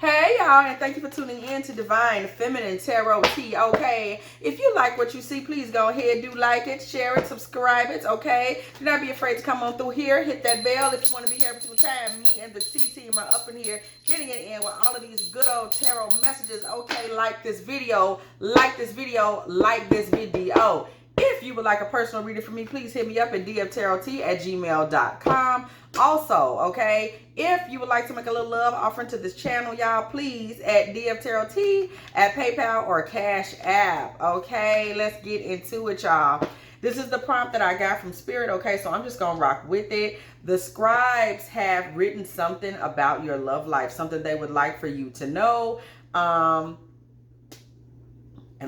Hey y'all, and thank you for tuning in to Divine Feminine Tarot Tea, okay? If you like what you see, please go ahead, do like it, share it, subscribe it, okay? Do not be afraid to come on through here, hit that bell if you want to be here every single time. Me and the T team are up in here, getting it in with all of these good old tarot messages, okay? Like this video, like this video, like this video. If you would like a personal reading from me, please hit me up at dftarottea@gmail.com. Also, okay, if you would like to make a little love offering to this channel, y'all, please at dftarottea at PayPal or Cash App. Okay, let's get into it, y'all. This is the prompt that I got from Spirit, okay, so I'm just going to rock with it. The scribes have written something about your love life, something they would like for you to know. And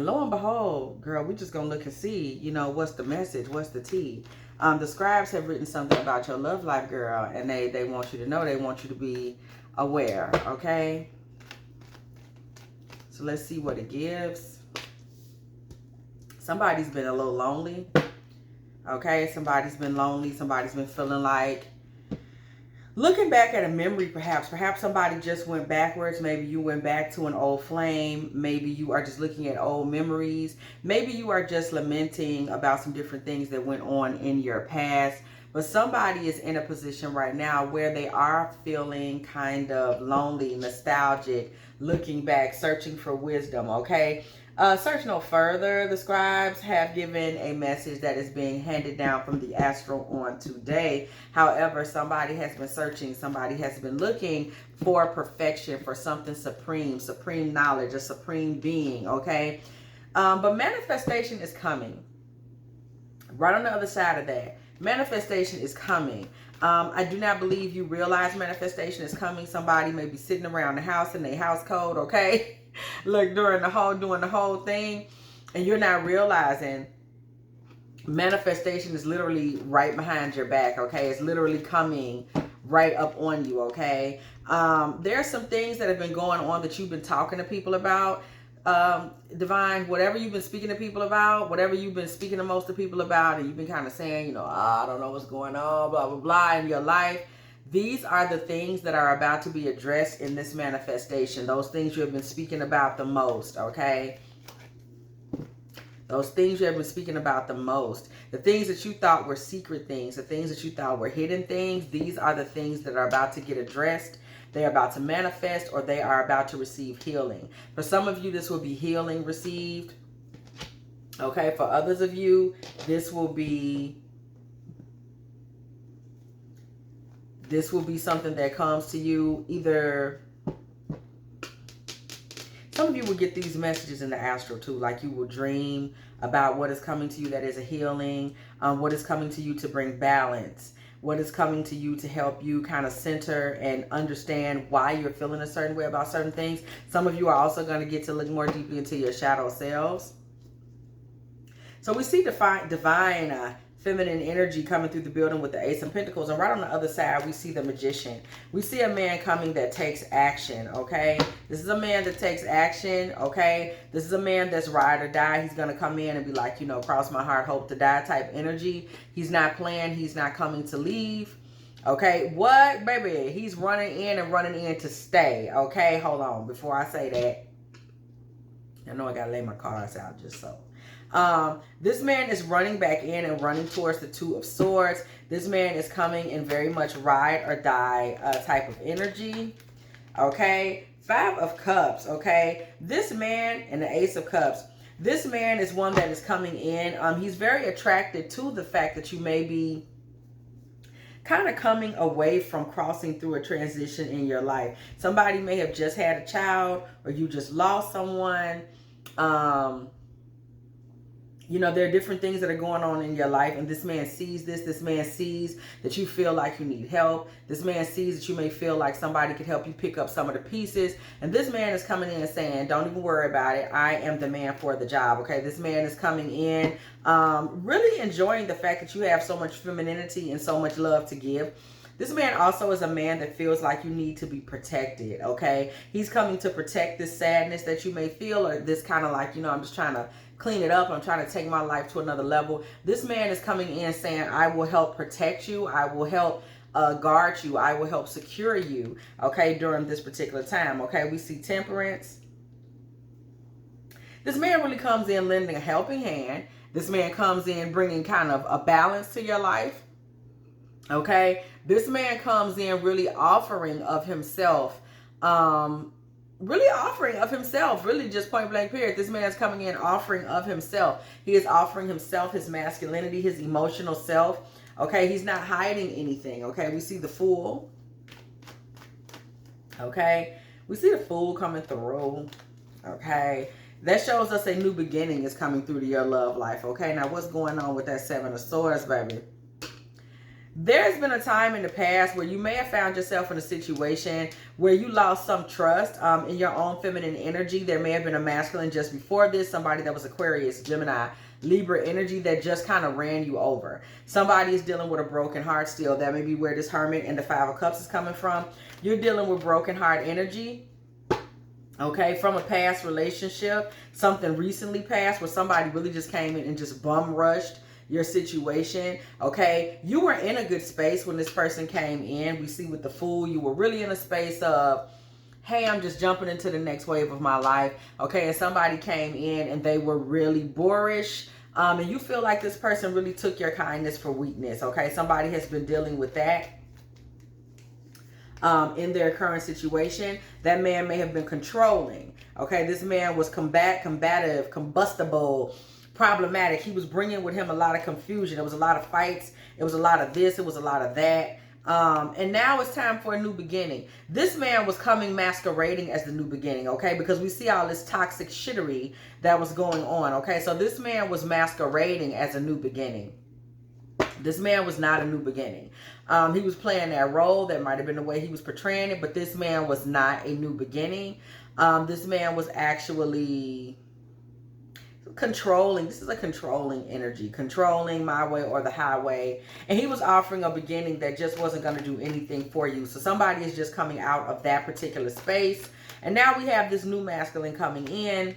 lo and behold, girl, we just going to look and see, you know, what's the message, what's the tea. The scribes have written something about your love life, girl, and they want you to know, they want you to be aware, okay? So let's see what it gives. Somebody's been a little lonely, okay? Somebody's been lonely. Somebody's been feeling like, looking back at a memory, perhaps somebody just went backwards. Maybe you went back to an old flame. Maybe you are just looking at old memories. Maybe you are just lamenting about some different things that went on in your past. But somebody is in a position right now where they are feeling kind of lonely, nostalgic, looking back, searching for wisdom, okay? Search no further. The scribes have given a message that is being handed down from the astral on today. However, somebody has been searching. Somebody has been looking for perfection, for something supreme, supreme knowledge, a supreme being, okay? But manifestation is coming. Right on the other side of that, manifestation is coming. I do not believe you realize manifestation is coming. Somebody may be sitting around the house in their house code, okay? Look, doing the whole thing, and you're not realizing manifestation is literally right behind your back, okay? It's literally coming right up on you, okay? There are some things that have been going on that you've been talking to people about. Divine, whatever you've been speaking to people about, whatever you've been speaking to most of people about, and you've been kind of saying, you know, I don't know what's going on, blah, blah, blah, in your life. These are the things that are about to be addressed in this manifestation. Those things you have been speaking about the most, okay? Those things you have been speaking about the most. The things that you thought were secret things, the things that you thought were hidden things, these are the things that are about to get addressed. They are about to manifest, or they are about to receive healing. For some of you, this will be healing received. Okay, for others of you, this will be something that comes to you. Either some of you will get these messages in the astral too, like you will dream about what is coming to you that is a healing, what is coming to you to bring balance, what is coming to you to help you kind of center and understand why you're feeling a certain way about certain things. Some of you are also going to get to look more deeply into your shadow selves. So we see divine feminine energy coming through the building with the Ace of Pentacles. And right on the other side, we see the Magician. We see a man coming that takes action, okay? This is a man that takes action, okay? This is a man that's ride or die. He's going to come in and be like, you know, cross my heart, hope to die type energy. He's not playing. He's not coming to leave, okay? What, baby? He's running in and running in to stay, okay? Hold on. Before I say that, I know I got to lay my cards out just so. This man is running back in and running towards the Two of Swords. This man is coming in very much ride or die type of energy. Okay. Five of Cups. Okay. This man and the Ace of Cups. This man is one that is coming in. He's very attracted to the fact that you may be kind of coming away from crossing through a transition in your life. Somebody may have just had a child, or you just lost someone. You know, there are different things that are going on in your life, and this man sees this. This man sees that you feel like you need help. This man sees that you may feel like somebody could help you pick up some of the pieces. And this man is coming in saying, don't even worry about it. I am the man for the job, okay? This man is coming in, really enjoying the fact that you have so much femininity and so much love to give. This man also is a man that feels like you need to be protected, okay? He's coming to protect this sadness that you may feel, or this kind of like, you know, I'm just trying to clean it up. I'm trying to take my life to another level. This man is coming in saying, I will help protect you. I will help guard you. I will help secure you, okay, during this particular time, okay? We see Temperance. This man really comes in lending a helping hand. This man comes in bringing kind of a balance to your life, okay? This man comes in really offering of himself, really just point blank period. This man is coming in offering of himself. He is offering himself, his masculinity, his emotional self, okay? He's not hiding anything, okay? We see the Fool, okay? We see the Fool coming through, okay? That shows us a new beginning is coming through to your love life, okay? Now, what's going on with that Seven of Swords, baby? There's been a time in the past where you may have found yourself in a situation where you lost some trust in your own feminine energy. There may have been a masculine just before this, somebody that was Aquarius, Gemini, Libra energy that just kind of ran you over. Somebody is dealing with a broken heart still. That may be where this Hermit and the Five of Cups is coming from. You're dealing with broken heart energy, okay, from a past relationship, something recently passed where somebody really just came in and just bum rushed your situation, okay? You were in a good space when this person came in. We see with the Fool, you were really in a space of, hey, I'm just jumping into the next wave of my life, okay? And somebody came in and they were really boorish, and you feel like this person really took your kindness for weakness, okay? Somebody has been dealing with that in their current situation. That man may have been controlling, okay? This man was combative, combustible, problematic. He was bringing with him a lot of confusion. It was a lot of fights. It was a lot of this. It was a lot of that. And now it's time for a new beginning. This man was coming masquerading as the new beginning, okay? Because we see all this toxic shittery that was going on, okay? So this man was masquerading as a new beginning. This man was not a new beginning. He was playing that role. That might have been the way he was portraying it, but this man was not a new beginning. This man was actually controlling. This is a controlling energy, controlling my way or the highway. And he was offering a beginning that just wasn't going to do anything for you. So somebody is just coming out of that particular space. And now we have this new masculine coming in.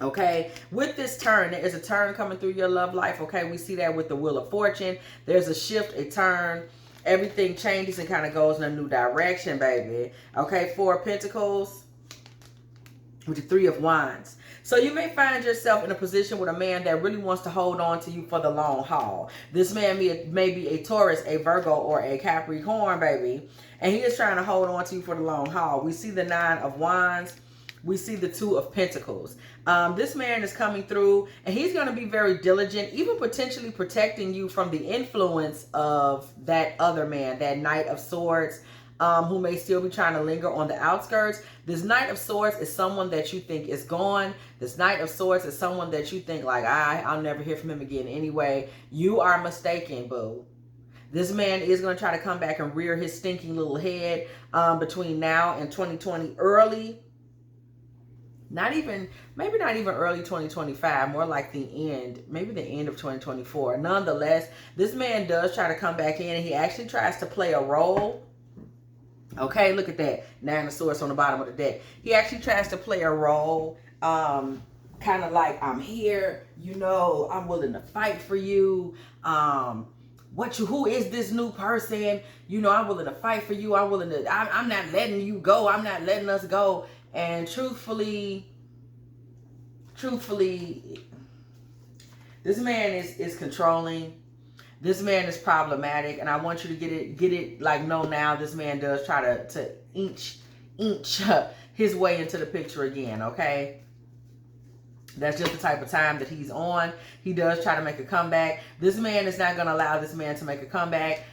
Okay, with this turn, there is a turn coming through your love life. Okay, we see that with the Wheel of Fortune. There's a shift, a turn. Everything changes and kind of goes in a new direction, baby. Okay, Four of Pentacles with the Three of Wands. So you may find yourself in a position with a man that really wants to hold on to you for the long haul. This man may be a Taurus, a Virgo, or a Capricorn, baby. And he is trying to hold on to you for the long haul. We see the Nine of Wands. We see the Two of Pentacles. This man is coming through and he's going to be very diligent, even potentially protecting you from the influence of that other man, that Knight of Swords, who may still be trying to linger on the outskirts. This Knight of Swords is someone that you think is gone. This Knight of Swords is someone that you think like, I'll never hear from him again anyway. You are mistaken, boo. This man is going to try to come back and rear his stinking little head between now and 2020 early. Maybe not even early 2025, more like the end, maybe the end of 2024. Nonetheless, this man does try to come back in and he actually tries to play a role. Okay, look at that. Nine of Swords on the bottom of the deck. He actually tries to play a role, kind of like, I'm here, you know, I'm willing to fight for you. Who is this new person? You know, I'm willing to fight for you. I'm not letting you go. I'm not letting us go. And truthfully, this man is controlling. This man is problematic, and I want you to get it like, no, now this man does try to inch his way into the picture again, okay? That's just the type of time that he's on. He does try to make a comeback. This man is not going to allow this man to make a comeback.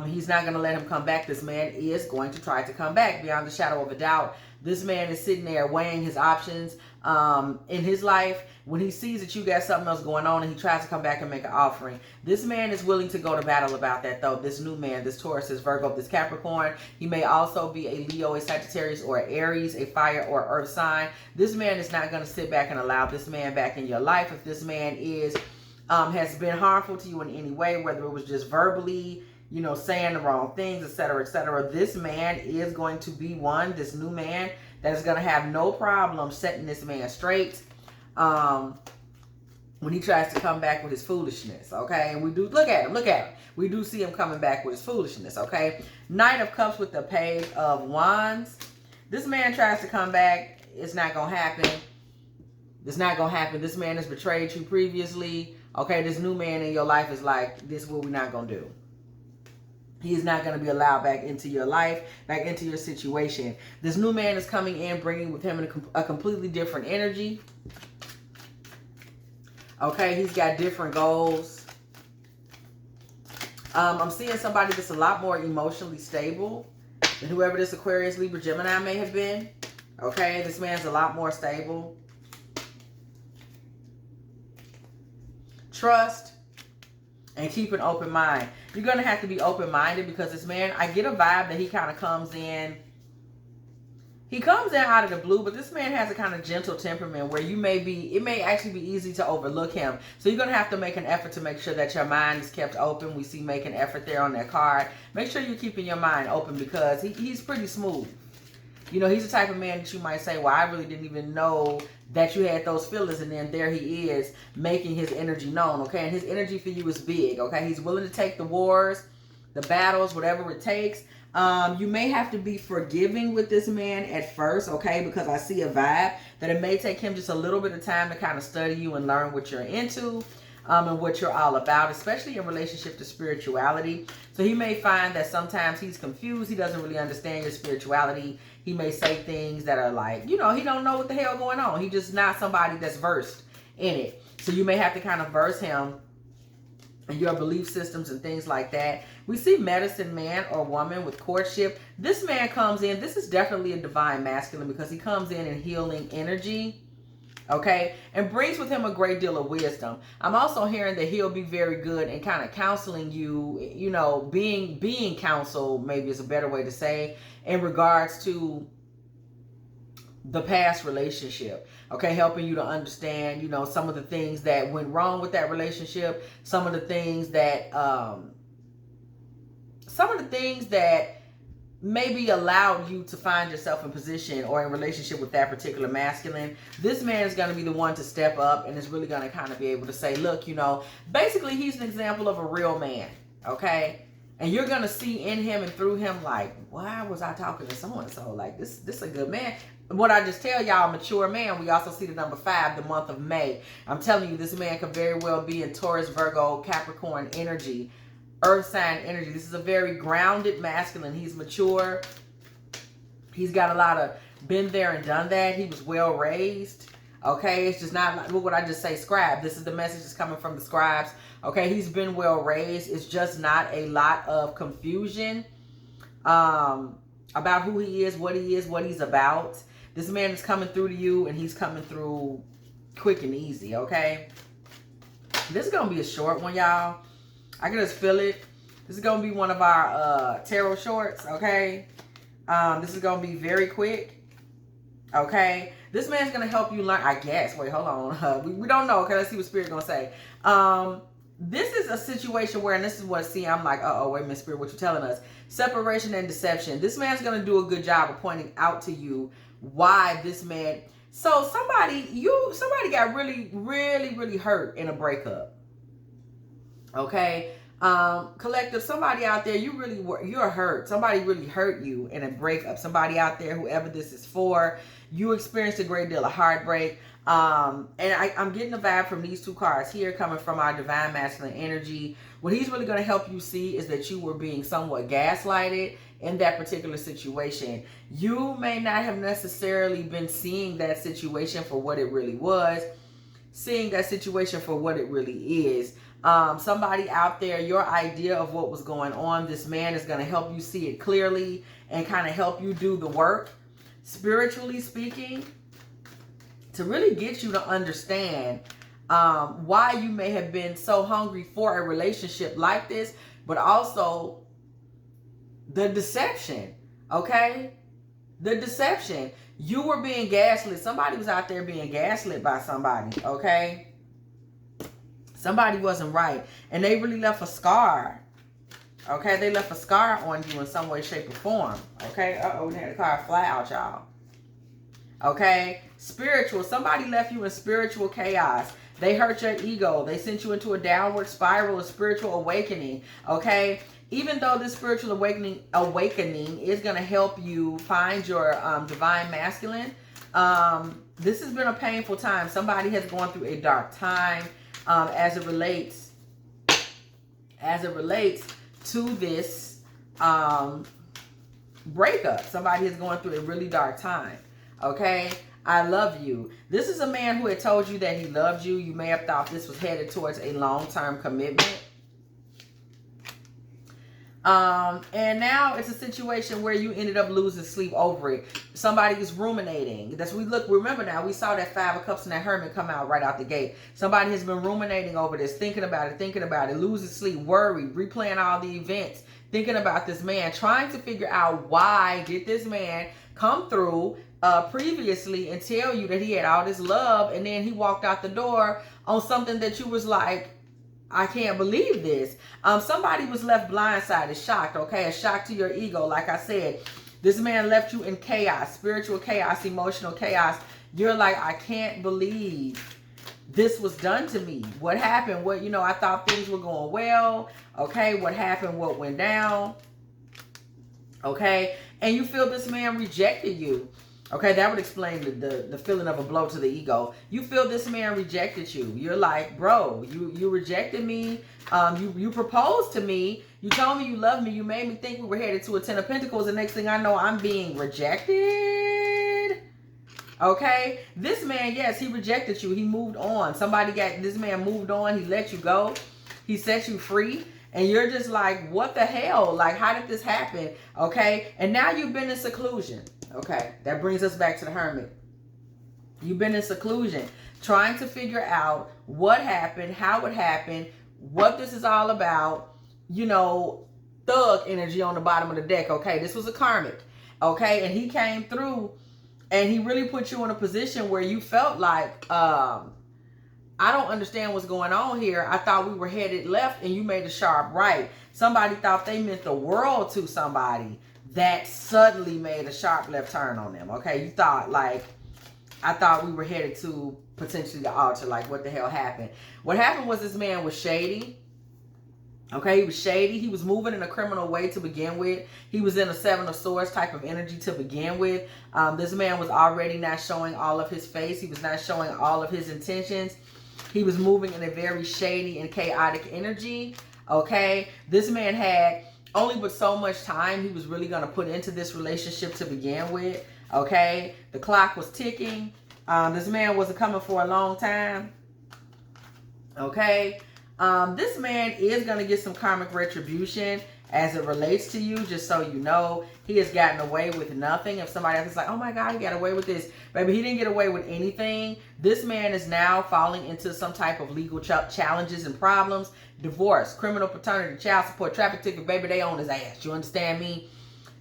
He's not going to let him come back. This man is going to try to come back beyond the shadow of a doubt. This man is sitting there weighing his options in his life. When he sees that you got something else going on and he tries to come back and make an offering, this man is willing to go to battle about that, though. This new man, this Taurus, this Virgo, this Capricorn. He may also be a Leo, a Sagittarius, or an Aries, a fire or earth sign. This man is not going to sit back and allow this man back in your life. If this man has been harmful to you in any way, whether it was just verbally, you know, saying the wrong things, etc., etc., this man is going to be this new man that is going to have no problem setting this man straight. when he tries to come back with his foolishness, okay? And we do, look at him. We do see him coming back with his foolishness, okay? Knight of Cups with the Page of Wands. This man tries to come back. It's not going to happen. It's not going to happen. This man has betrayed you previously, okay? This new man in your life is like, this is what we're not going to do. He's not going to be allowed back into your life, back into your situation. This new man is coming in, bringing with him a completely different energy. Okay, he's got different goals. I'm seeing somebody that's a lot more emotionally stable than whoever this Aquarius, Libra, Gemini may have been. Okay, this man's a lot more stable. Trust and keep an open mind. You're going to have to be open-minded because this man, I get a vibe that he kind of comes in. He comes in out of the blue, but this man has a kind of gentle temperament where it may actually be easy to overlook him. So you're going to have to make an effort to make sure that your mind is kept open. We see make an effort there on that card. Make sure you're keeping your mind open because he's pretty smooth. You know, he's the type of man that you might say, well, I really didn't even know that you had those feelings. And then there he is making his energy known, okay? And his energy for you is big, okay? He's willing to take the wars, the battles, whatever it takes. You may have to be forgiving with this man at first, okay? Because I see a vibe that it may take him just a little bit of time to kind of study you and learn what you're into and what you're all about, especially in relationship to spirituality. So he may find that sometimes he's confused. He doesn't really understand your spirituality. He may say things that are like, you know, he don't know what the hell going on. He's just not somebody that's versed in it. So you may have to kind of verse him and your belief systems and things like that. We see medicine man or woman with courtship. This man comes in. This is definitely a divine masculine because he comes in healing energy, okay, and brings with him a great deal of wisdom. I'm also hearing that he'll be very good in kind of counseling you, you know, being counsel maybe is a better way to say, in regards to the past relationship, okay, helping you to understand, you know, some of the things that went wrong with that relationship, some of the things that maybe allowed you to find yourself in position or in relationship with that particular masculine. This man is going to be the one to step up and is really going to kind of be able to say, look, you know, basically he's an example of a real man, okay? And you're going to see in him and through him, like, why was I talking to so-and-so? Like, this is a good man. What I just tell y'all, mature man, we also see the number 5, the month of May. I'm telling you, this man could very well be in Taurus, Virgo, Capricorn energy, earth sign energy. This is a very grounded masculine. He's mature. He's got a lot of been there and done that. He was well raised. Okay, it's just not like, what would I just say, scribe. This is the message that's coming from the scribes. Okay, he's been well raised. It's just not a lot of confusion about who he is, what he's about. This man is coming through to you, and he's coming through quick and easy, okay? This is going to be a short one, y'all. I can just feel it. This is going to be one of our tarot shorts, okay? This is going to be very quick, okay? This man's going to help you learn, I guess. Wait, hold on. We don't know, okay? Let's see what Spirit's going to say. This is a situation where, and this is what, see, I'm like, uh-oh, wait a minute, Spirit, what you telling us? Separation and deception. This man's going to do a good job of pointing out to you why this man, so somebody got really hurt in a breakup, okay? Collective, somebody out there, you're hurt. Somebody really hurt you in a breakup. Somebody out there, whoever this is for, you experienced a great deal of heartbreak. And I'm getting a vibe from these two cards here coming from our divine masculine energy. What he's really going to help you see is that you were being somewhat gaslighted in that particular situation. You may not have necessarily been seeing that situation for what it really was, seeing that situation for what it really is. Somebody out there, your idea of what was going on, this man is going to help you see it clearly and kind of help you do the work, spiritually speaking, to really get you to understand why you may have been so hungry for a relationship like this, but also the deception, okay? The deception. You were being gaslit. Somebody was out there being gaslit by somebody, okay? Somebody wasn't right. And they really left a scar, okay? They left a scar on you in some way, shape, or form, okay? Uh-oh, we had the card fly out, y'all. Okay? Spiritual. Somebody left you in spiritual chaos. They hurt your ego. They sent you into a downward spiral of spiritual awakening, okay? Even though this spiritual awakening is going to help you find your divine masculine, this has been a painful time. Somebody has gone through a dark time as it relates to this breakup. Somebody is going through a really dark time, okay? I love you. This is a man who had told you that he loved you. You may have thought this was headed towards a long-term commitment. And now it's a situation where you ended up losing sleep over it. Somebody is ruminating. Remember now, we saw that 5 of Cups and that Hermit come out right out the gate. Somebody has been ruminating over this, thinking about it, losing sleep, worried, replaying all the events, thinking about this man, trying to figure out why did this man come through previously and tell you that he had all this love, and then he walked out the door on something that you was like, I can't believe this. Somebody was left blindsided, shocked, okay? A shock to your ego. Like I said, this man left you in chaos, spiritual chaos, emotional chaos. You're like, I can't believe this was done to me. What happened? What, I thought things were going well. Okay, what happened? What went down? Okay, and you feel this man rejected you. Okay, that would explain the feeling of a blow to the ego. You feel this man rejected you. You're like, bro, you rejected me. You proposed to me. You told me you loved me. You made me think we were headed to a 10 of Pentacles. The next thing I know, I'm being rejected. Okay, this man, yes, he rejected you. He moved on. This man moved on. He let you go. He set you free. And you're just like, what the hell? Like, how did this happen? Okay, and now you've been in seclusion. Okay, that brings us back to the Hermit. You've been in seclusion, trying to figure out what happened, how it happened, what this is all about. Thug energy on the bottom of the deck. Okay, this was a karmic. Okay, and he came through and he really put you in a position where you felt like, I don't understand what's going on here. I thought we were headed left and you made a sharp right. Somebody thought they meant the world to somebody that suddenly made a sharp left turn on them. Okay, you thought like, I thought we were headed to potentially the altar. Like, what the hell happened? What happened was this man was shady. Okay, he was shady. He was moving in a criminal way to begin with. He was in a 7 of Swords type of energy to begin with. This man was already not showing all of his face. He was not showing all of his intentions. He was moving in a very shady and chaotic energy. Okay, this man had only but so much time he was really going to put into this relationship to begin with. Okay, the clock was ticking. This man wasn't coming for a long time. Okay, this man is going to get some karmic retribution as it relates to you, just so you know. He has gotten away with nothing. If somebody else is like, oh my God, he got away with this. Baby, he didn't get away with anything. This man is now falling into some type of legal challenges and problems. Divorce, criminal paternity, child support, traffic ticket, baby, they own his ass. You understand me?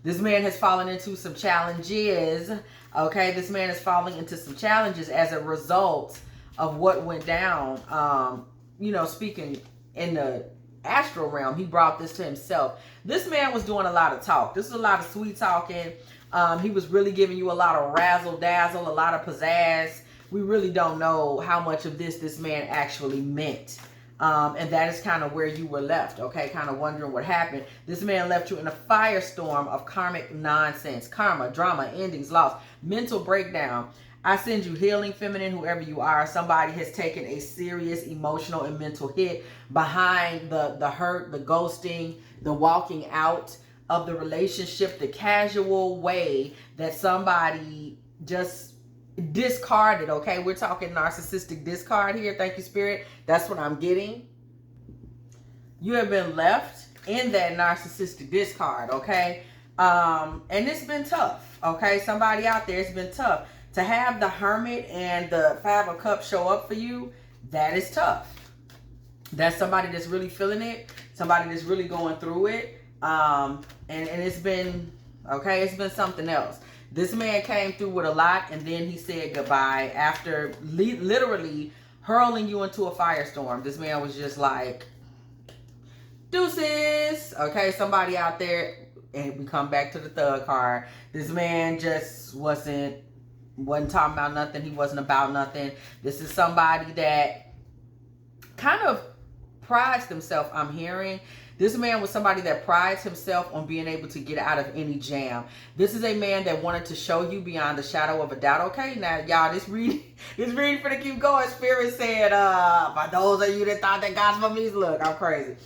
This man has fallen into some challenges. Okay, this man is falling into some challenges as a result of what went down. Speaking in the astral realm, he brought this to himself. This man was doing a lot of talk. This was a lot of sweet talking. He was really giving you a lot of razzle dazzle, a lot of pizzazz. We really don't know how much of this man actually meant. And that is kind of where you were left, okay? Kind of wondering what happened. This man left you in a firestorm of karmic nonsense, karma, drama, endings, loss, mental breakdown. I send you healing, feminine, whoever you are. Somebody has taken a serious emotional and mental hit behind the hurt, the ghosting, the walking out of the relationship, the casual way that somebody just discarded, okay? We're talking narcissistic discard here. Thank you, Spirit. That's what I'm getting. You have been left in that narcissistic discard, okay? And it's been tough, okay? Somebody out there, it's been tough. To have the Hermit and the 5 of Cups show up for you, that is tough. That's somebody that's really feeling it. Somebody that's really going through it. And it's been, okay, it's been something else. This man came through with a lot, and then he said goodbye after literally hurling you into a firestorm. This man was just like, deuces. Okay, somebody out there, and we come back to the thug card. This man just wasn't talking about nothing. He wasn't about nothing. This is somebody that kind of prides himself, I'm hearing. This man was somebody that prides himself on being able to get out of any jam. This is a man that wanted to show you beyond the shadow of a doubt. Okay, now y'all, this reading finna keep going. Spirit said, for those of you that thought that God's for me, look, I'm crazy.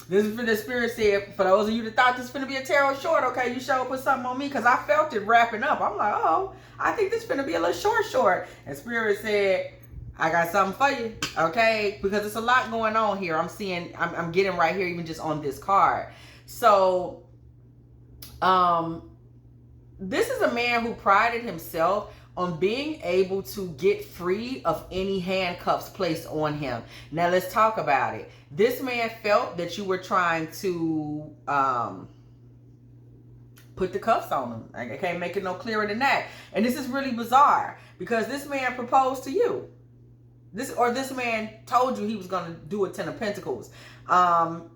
This is for the Spirit said, for those of you that thought this finna be a tarot short, okay, you sure put something on me, because I felt it wrapping up. I'm like, oh, I think this finna be a little short. And Spirit said, I got something for you, okay? Because it's a lot going on here. I'm seeing, I'm getting right here, even just on this card. So, this is a man who prided himself on being able to get free of any handcuffs placed on him. Now, let's talk about it. This man felt that you were trying to put the cuffs on him. I can't make it no clearer than that. And this is really bizarre, because this man proposed to you. This man told you he was going to do a 10 of Pentacles. That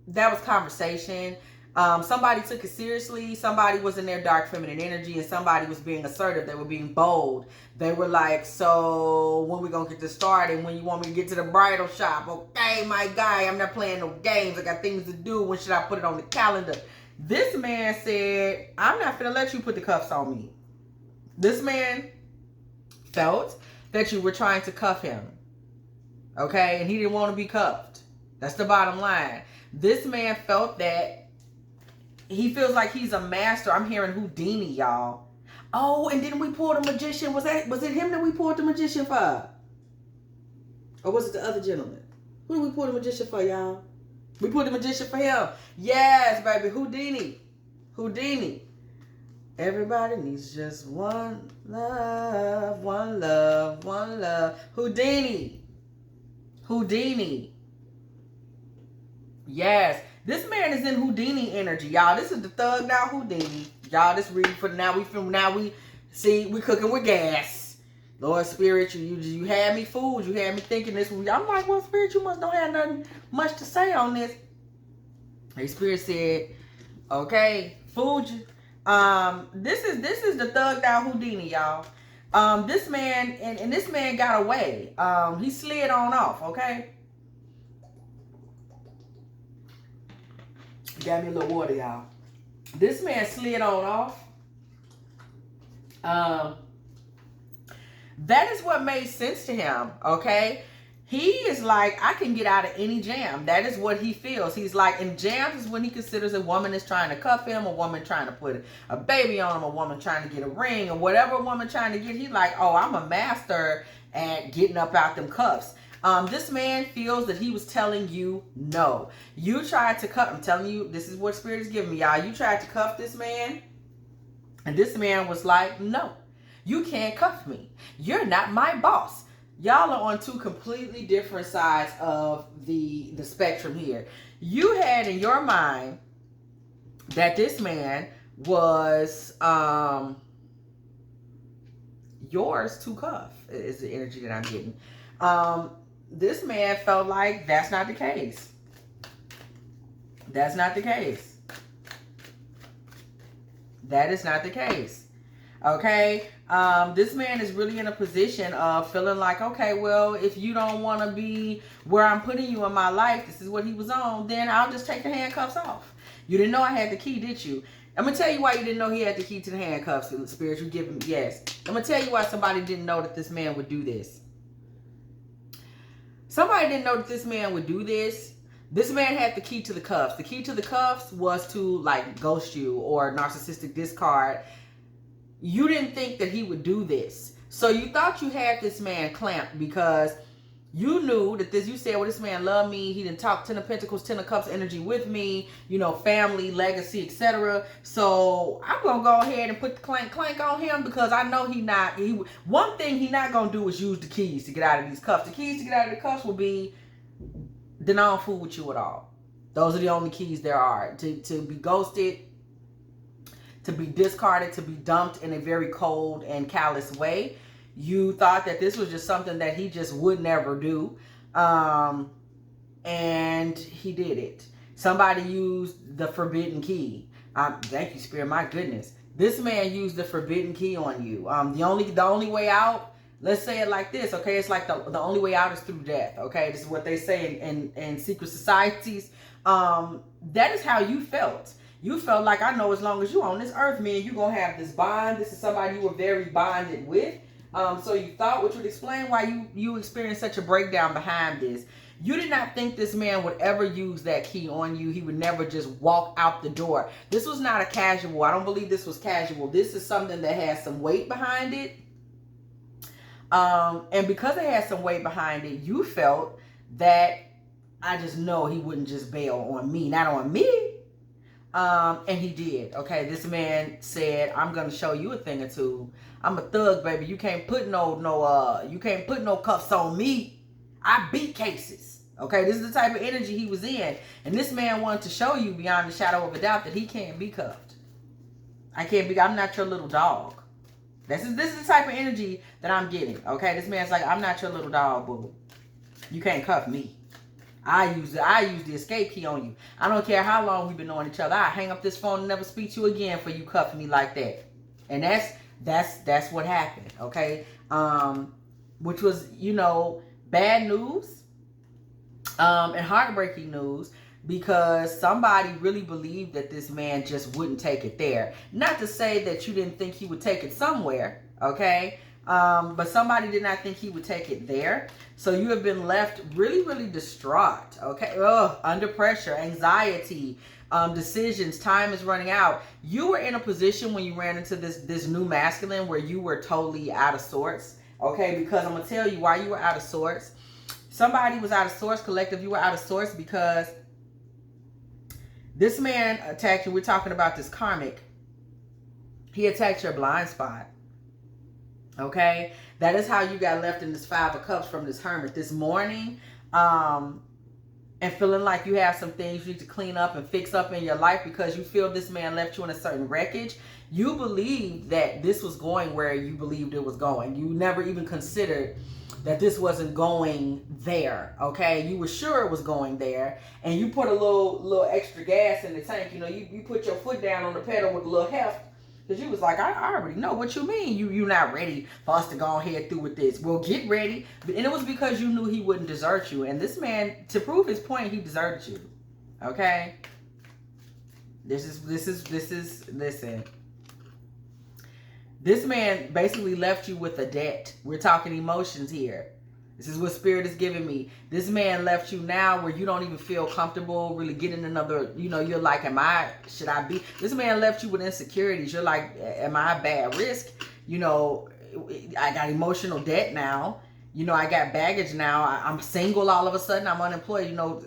was conversation. Somebody took it seriously. Somebody was in their dark feminine energy, and somebody was being assertive. They were being bold. They were like, so when we going to get this started? When you want me to get to the bridal shop? Okay, my guy, I'm not playing no games. I got things to do. When should I put it on the calendar? This man said, I'm not going to let you put the cuffs on me. This man felt that you were trying to cuff him. Okay? And he didn't want to be cuffed. That's the bottom line. This man felt that he feels like he's a master. I'm hearing Houdini, y'all. Oh, and then we pulled a magician. Was it him that we pulled the magician for? Or was it the other gentleman? Who did we pull the magician for, y'all? We pulled the magician for him. Yes, baby. Houdini. Everybody needs just one love, one love, one love. Houdini. Yes. This man is in Houdini energy, y'all. This is the thugged out Houdini. Y'all, this reading for now we see we cooking with gas. Lord Spirit, you had me fooled. You had me thinking this. I'm like, well, Spirit, you must don't have nothing much to say on this. Hey, Spirit said, okay, fooled you. This is the thugged out Houdini, y'all. This man and this man got away. He slid on off, okay? Got me a little water, y'all. This man slid on off. That is what made sense to him, okay? He is like, I can get out of any jam. That is what he feels. He's like, in jams is when he considers a woman is trying to cuff him, a woman trying to put a baby on him, a woman trying to get a ring, or whatever a woman trying to get. He's like, oh, I'm a master at getting up out them cuffs. This man feels that he was telling you no. You tried to cuff. I'm telling you, this is what Spirit is giving me, y'all. You tried to cuff this man, and this man was like, no, you can't cuff me. You're not my boss. Y'all are on two completely different sides of the spectrum here. You had in your mind that this man was yours to cuff, is the energy that I'm getting. This man felt like that's not the case. That's not the case. That is not the case. Okay? This man is really in a position of feeling like, okay, well, if you don't want to be where I'm putting you in my life, this is what he was on, then I'll just take the handcuffs off. You didn't know I had the key, did you? I'm going to tell you why you didn't know he had the key to the handcuffs, Spirit. You give him, yes. I'm going to tell you why somebody didn't know that this man would do this. Somebody didn't know that this man would do this. This man had the key to the cuffs. The key to the cuffs was to, like, ghost you or narcissistic discard. You didn't think that he would do this. So you thought you had this man clamped because you knew that you said, well, this man loved me. He didn't talk 10 of Pentacles, 10 of Cups energy with me, you know, family, legacy, etc. So I'm going to go ahead and put the clank on him because I know one thing he not going to do is use the keys to get out of these cuffs. The keys to get out of the cuffs will be, then I don't fool with you at all. Those are the only keys there are. To be ghosted, to be discarded, to be dumped in a very cold and callous way. You thought that this was just something that he just would never do. And he did it. Somebody used the forbidden key. Thank you, Spirit. My goodness. This man used the forbidden key on you. The only way out, Let's say it like this, okay? It's like the only way out is through death, okay? This is what they say in secret societies. That is how you felt. You felt like, I know as long as you on this earth, man, you're going to have this bond. This is somebody you were very bonded with. So you thought, which would explain why you experienced such a breakdown behind this. You did not think this man would ever use that key on you. He would never just walk out the door. This was not a casual. I don't believe this was casual. This is something that has some weight behind it. And because it had some weight behind it, you felt that, I just know he wouldn't just bail on me, not on me. And he did. Okay, this man said, I'm gonna show you a thing or two. I'm a thug, baby. You can't put you can't put no cuffs on me. I beat cases. Okay, this is the type of energy he was in. And this man wanted to show you beyond the shadow of a doubt that he can't be cuffed. I'm not your little dog. This is the type of energy that I'm getting. Okay, this man's like, I'm not your little dog, boo. You can't cuff me. I use the escape key on you. I don't care how long we've been knowing each other. I hang up this phone and never speak to you again for you cuffing me like that. And that's what happened. Okay, which was, you know, bad news, and heartbreaking news, because somebody really believed that this man just wouldn't take it there. Not to say that you didn't think he would take it somewhere, okay? But somebody did not think he would take it there. So you have been left really, really distraught, okay? Under pressure, anxiety, decisions, time is running out. You were in a position when you ran into this new masculine where you were totally out of sorts, okay? Because I'm going to tell you why you were out of sorts. Somebody was out of sorts, collective. You were out of sorts because this man attacked you. We're talking about this karmic. He attacked your blind spot. Okay? That is how you got left in this 5 of Cups from this hermit this morning. And feeling like you have some things you need to clean up and fix up in your life because you feel this man left you in a certain wreckage. You believed that this was going where you believed it was going. You never even considered that this wasn't going there, okay? You were sure it was going there, and you put a little extra gas in the tank. You know, you put your foot down on the pedal with a little heft, because you was like, I already know what you mean. You're not ready for us to go ahead through with this. Well, get ready. And it was because you knew he wouldn't desert you. And this man, to prove his point, he deserted you, okay? Listen. This man basically left you with a debt. We're talking emotions here. This is what Spirit is giving me. This man left you now where you don't even feel comfortable really getting another, you know, you're like, should I be? This man left you with insecurities. You're like, am I a bad risk? You know, I got emotional debt now. You know, I got baggage now. I'm single all of a sudden. I'm unemployed, you know,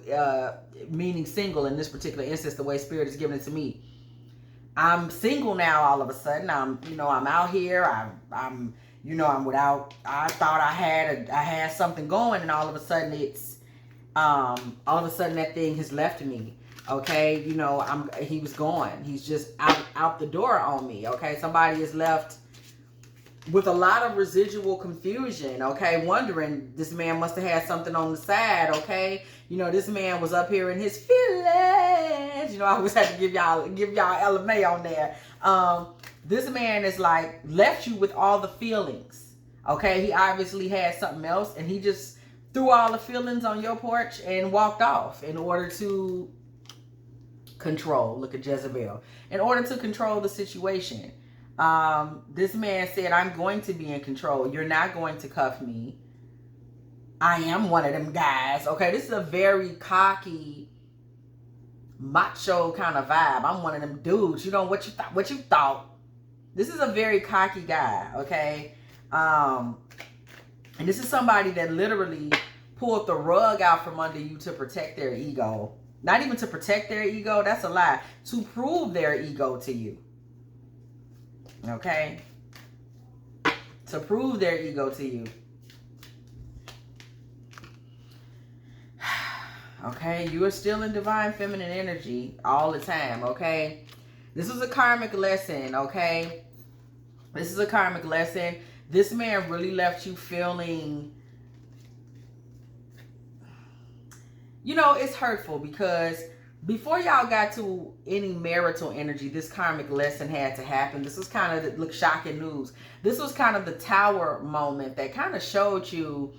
meaning single in this particular instance, the way Spirit is giving it to me. I'm single now all of a sudden. I'm out here. I'm without, I thought I had something going, and all of a sudden that thing has left me. Okay. You know, he was gone. He's just out the door on me. Okay. Somebody is left with a lot of residual confusion. Okay. Wondering, this man must have had something on the side. Okay. You know, this man was up here in his feelings. You know, I always had to give y'all LMA on there. This man is like left you with all the feelings. Okay, he obviously had something else, and he just threw all the feelings on your porch and walked off in order to control. Look at Jezebel. In order to control the situation. This man said, I'm going to be in control. You're not going to cuff me. I am one of them guys. Okay, this is a very cocky, macho kind of vibe. I'm one of them dudes. You know what you thought. This is a very cocky guy, okay? And this is somebody that literally pulled the rug out from under you to protect their ego. Not even to protect their ego, that's a lie. To prove their ego to you. Okay? To prove their ego to you. Okay, you are still in divine feminine energy all the time, okay? This is a karmic lesson, okay? This is a karmic lesson. This man really left you feeling, you know, it's hurtful because before y'all got to any marital energy, this karmic lesson had to happen. This was kind of the shocking news. This was kind of the tower moment that kind of showed you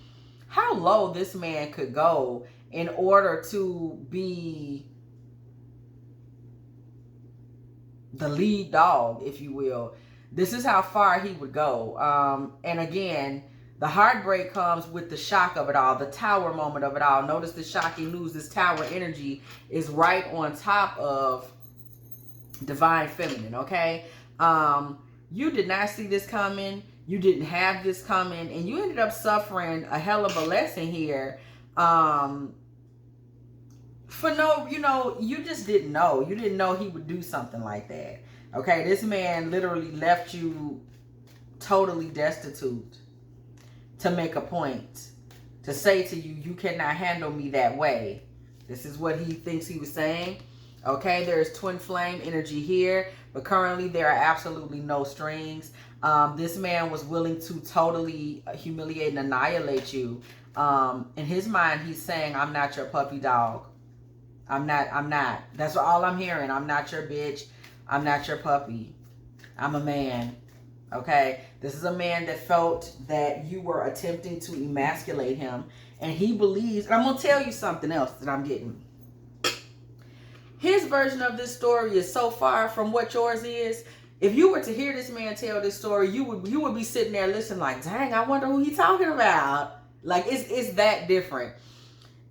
how low this man could go in order to be the lead dog, if you will. This is how far he would go. And again, the heartbreak comes with the shock of it all, the tower moment of it all. Notice the shocking news. This tower energy is right on top of divine feminine, okay? You did not see this coming. You didn't have this coming. And you ended up suffering a hell of a lesson here. For no, you just didn't know. You didn't know he would do something like that. Okay, this man literally left you totally destitute to make a point, to say to you, you cannot handle me that way. This is what he thinks he was saying. Okay, there's twin flame energy here, but currently there are absolutely no strings. This man was willing to totally humiliate and annihilate you. In his mind, he's saying, I'm not your puppy dog. I'm not. That's all I'm hearing. I'm not your bitch. I'm not your puppy. I'm a man. Okay, this is a man that felt that you were attempting to emasculate him, and he believes, and I'm going to tell you something else that I'm getting. His version of this story is so far from what yours is. If you were to hear this man tell this story, you would be sitting there listening like, dang, I wonder who he's talking about. Like, it's that different.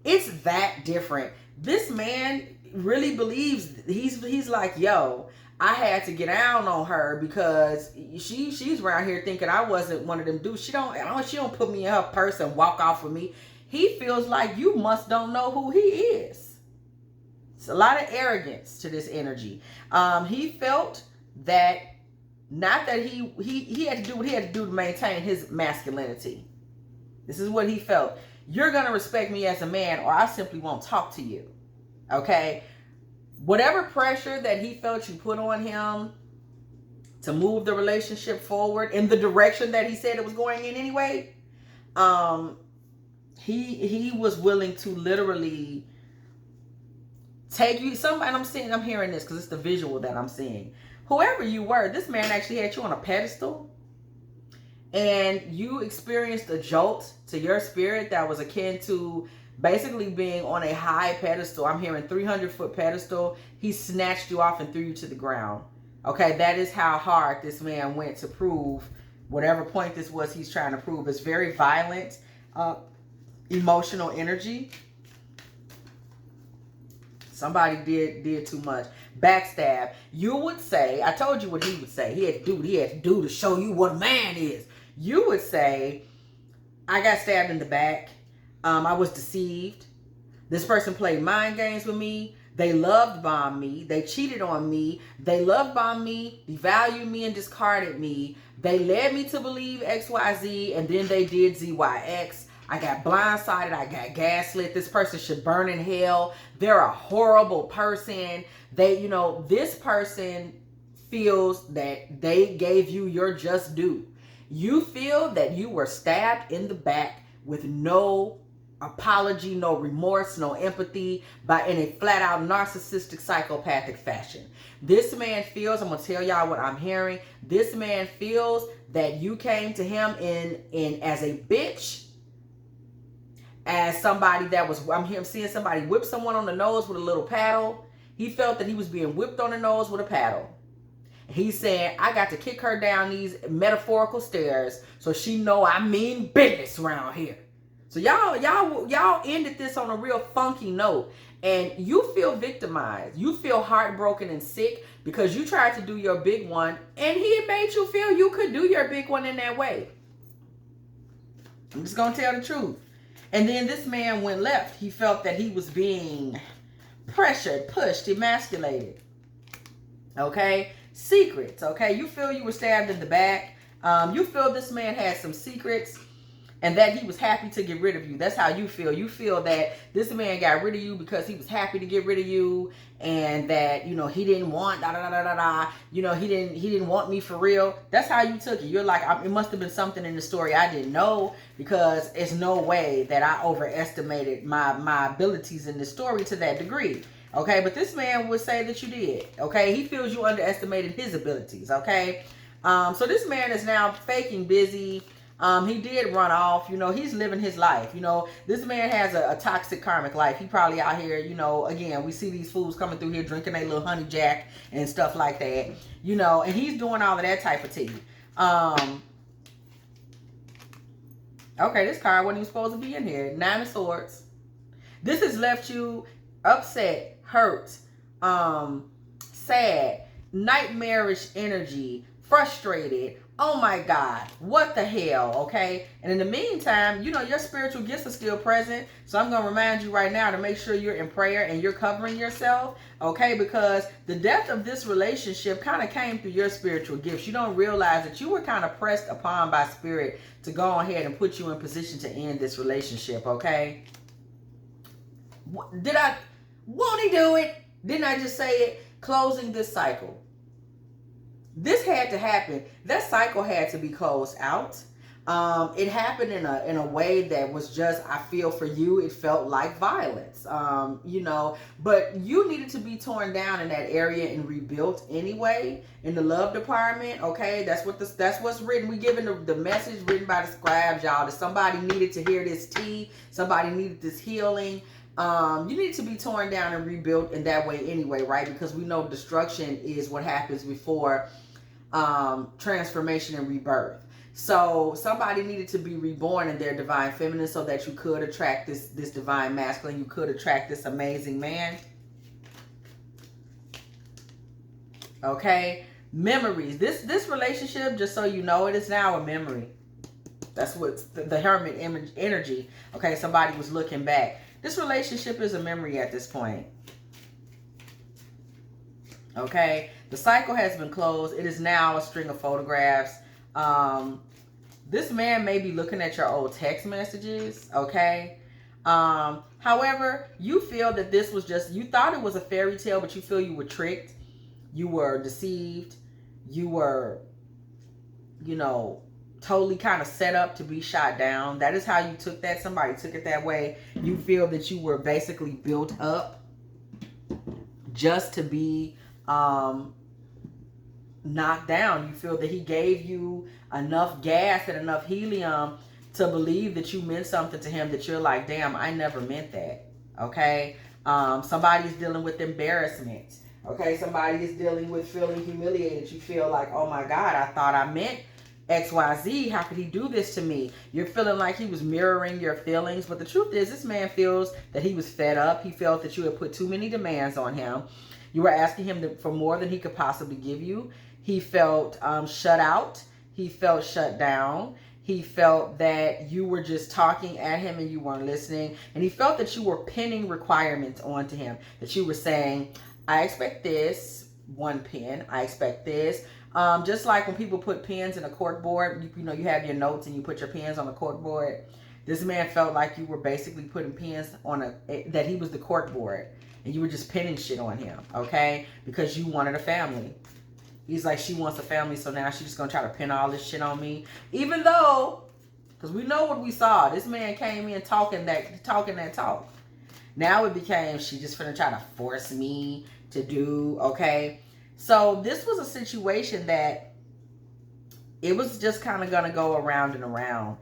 It's that different. This man really believes, he's like, yo, I had to get down on her because she's around here thinking I wasn't one of them dudes. She don't put me in her purse and walk off with me. He feels like you must don't know who he is. It's a lot of arrogance to this energy. He felt that not that he had to do what he had to do to maintain his masculinity. This is what he felt. You're gonna respect me as a man, or I simply won't talk to you. Okay. Whatever pressure that he felt you put on him to move the relationship forward in the direction that he said it was going in anyway, he was willing to literally take you. I'm hearing this because it's the visual that I'm seeing. Whoever you were, this man actually had you on a pedestal, and you experienced a jolt to your spirit that was akin to basically being on a high pedestal. I'm hearing 300-foot pedestal. He snatched you off and threw you to the ground. Okay, that is how hard this man went to prove whatever point this was he's trying to prove. It's very violent, emotional energy. Somebody did too much. Backstab. You would say, I told you what he would say. He had to do what he had to do to show you what a man is. You would say, I got stabbed in the back. I was deceived. This person played mind games with me. They loved bombed me. They cheated on me. They loved bombed me, devalued me, and discarded me. They led me to believe XYZ, and then they did ZYX. I got blindsided. I got gaslit. This person should burn in hell. They're a horrible person. This person feels that they gave you your just due. You feel that you were stabbed in the back with no apology, no remorse, no empathy, in a flat out narcissistic psychopathic fashion. This man feels, I'm going to tell y'all what I'm hearing. This man feels that you came to him in as a bitch, as somebody that was, I'm seeing somebody whip someone on the nose with a little paddle. He felt that he was being whipped on the nose with a paddle. He's saying, I got to kick her down these metaphorical stairs so she know I mean business around here. So y'all ended this on a real funky note, and you feel victimized. You feel heartbroken and sick because you tried to do your big one, and he made you feel you could do your big one in that way. I'm just gonna tell the truth. And then this man went left. He felt that he was being pressured, pushed, emasculated. Okay, secrets. Okay, you feel you were stabbed in the back. You feel this man had some secrets, and that he was happy to get rid of you. That's how you feel. You feel that this man got rid of you because he was happy to get rid of you, and that, he didn't want he didn't want me for real. That's how you took it. You're like, it must have been something in the story I didn't know, because it's no way that I overestimated my abilities in this story to that degree. Okay, but this man would say that you did. Okay, he feels you underestimated his abilities. Okay, so this man is now faking busy. He did run off. You know, he's living his life. You know, this man has a toxic karmic life. He probably out here, you know, again, we see these fools coming through here drinking a little honey jack and stuff like that. You know, and he's doing all of that type of tea. Okay, this card wasn't even supposed to be in here. 9 of Swords. This has left you upset, hurt, sad, nightmarish energy, frustrated. Oh my God, what the hell, okay? And in the meantime, you know, your spiritual gifts are still present. So I'm going to remind you right now to make sure you're in prayer and you're covering yourself, okay? Because the depth of this relationship kind of came through your spiritual gifts. You don't realize that you were kind of pressed upon by spirit to go ahead and put you in position to end this relationship, okay? Won't he do it? Didn't I just say it? Closing this cycle. This had to happen. That cycle had to be closed out. It happened in a way that was just, I feel for you, it felt like violence. You know, but you needed to be torn down in that area and rebuilt anyway in the love department. Okay, that's what's written. We giving the message written by the scribes, y'all. That somebody needed to hear this tea. Somebody needed this healing. You need to be torn down and rebuilt in that way anyway, right? Because we know destruction is what happens before transformation and rebirth. So somebody needed to be reborn in their divine feminine so that you could attract this divine masculine. You could attract this amazing man. Okay. Memories. This relationship, just so you know, it is now a memory. That's what's the hermit energy. Okay. Somebody was looking back. This relationship is a memory at this point. Okay. The cycle has been closed. It is now a string of photographs. This man may be looking at your old text messages. Okay. However, you feel that this was just, you thought it was a fairy tale, but you feel you were tricked. You were deceived. You were, you know, totally kind of set up to be shot down. That is how you took that. Somebody took it that way. You feel that you were basically built up just to be knocked down. You feel that he gave you enough gas and enough helium to believe that you meant something to him, that you're like, damn, I never meant that. Okay. Somebody's dealing with embarrassment. Okay. Somebody is dealing with feeling humiliated. You feel like, oh my God, I thought I meant XYZ. How could he do this to me? You're feeling like he was mirroring your feelings. But the truth is, this man feels that he was fed up. He felt that you had put too many demands on him. You were asking him for more than he could possibly give you. He felt shut out. He felt shut down. He felt that you were just talking at him and you weren't listening. And he felt that you were pinning requirements onto him. That you were saying, I expect this, 1 pin. I expect this. Just like when people put pens in a cork board, you know, you have your notes and you put your pens on a cork board. This man felt like you were basically putting pens on that he was the cork board. And you were just pinning shit on him, okay? Because you wanted a family. He's like, she wants a family, so now she's just going to try to pin all this shit on me. Even though, because we know what we saw. This man came in talking that talk. Now it became, she just finna try to force me to do, okay? So this was a situation that it was just kind of going to go around and around.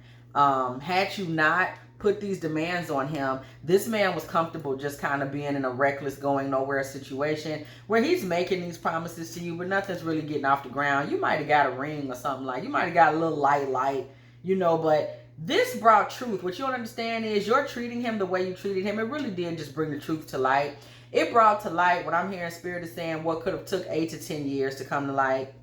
Had you not put these demands on him, this man was comfortable just kind of being in a reckless, going nowhere situation where he's making these promises to you, but nothing's really getting off the ground. You might have got a ring or something, like you might have got a little light, you know, but this brought truth. What you don't understand is you're treating him the way you treated him. It really did just bring the truth to light. It brought to light what I'm hearing Spirit is saying, what could have took 8 to 10 years to come to light.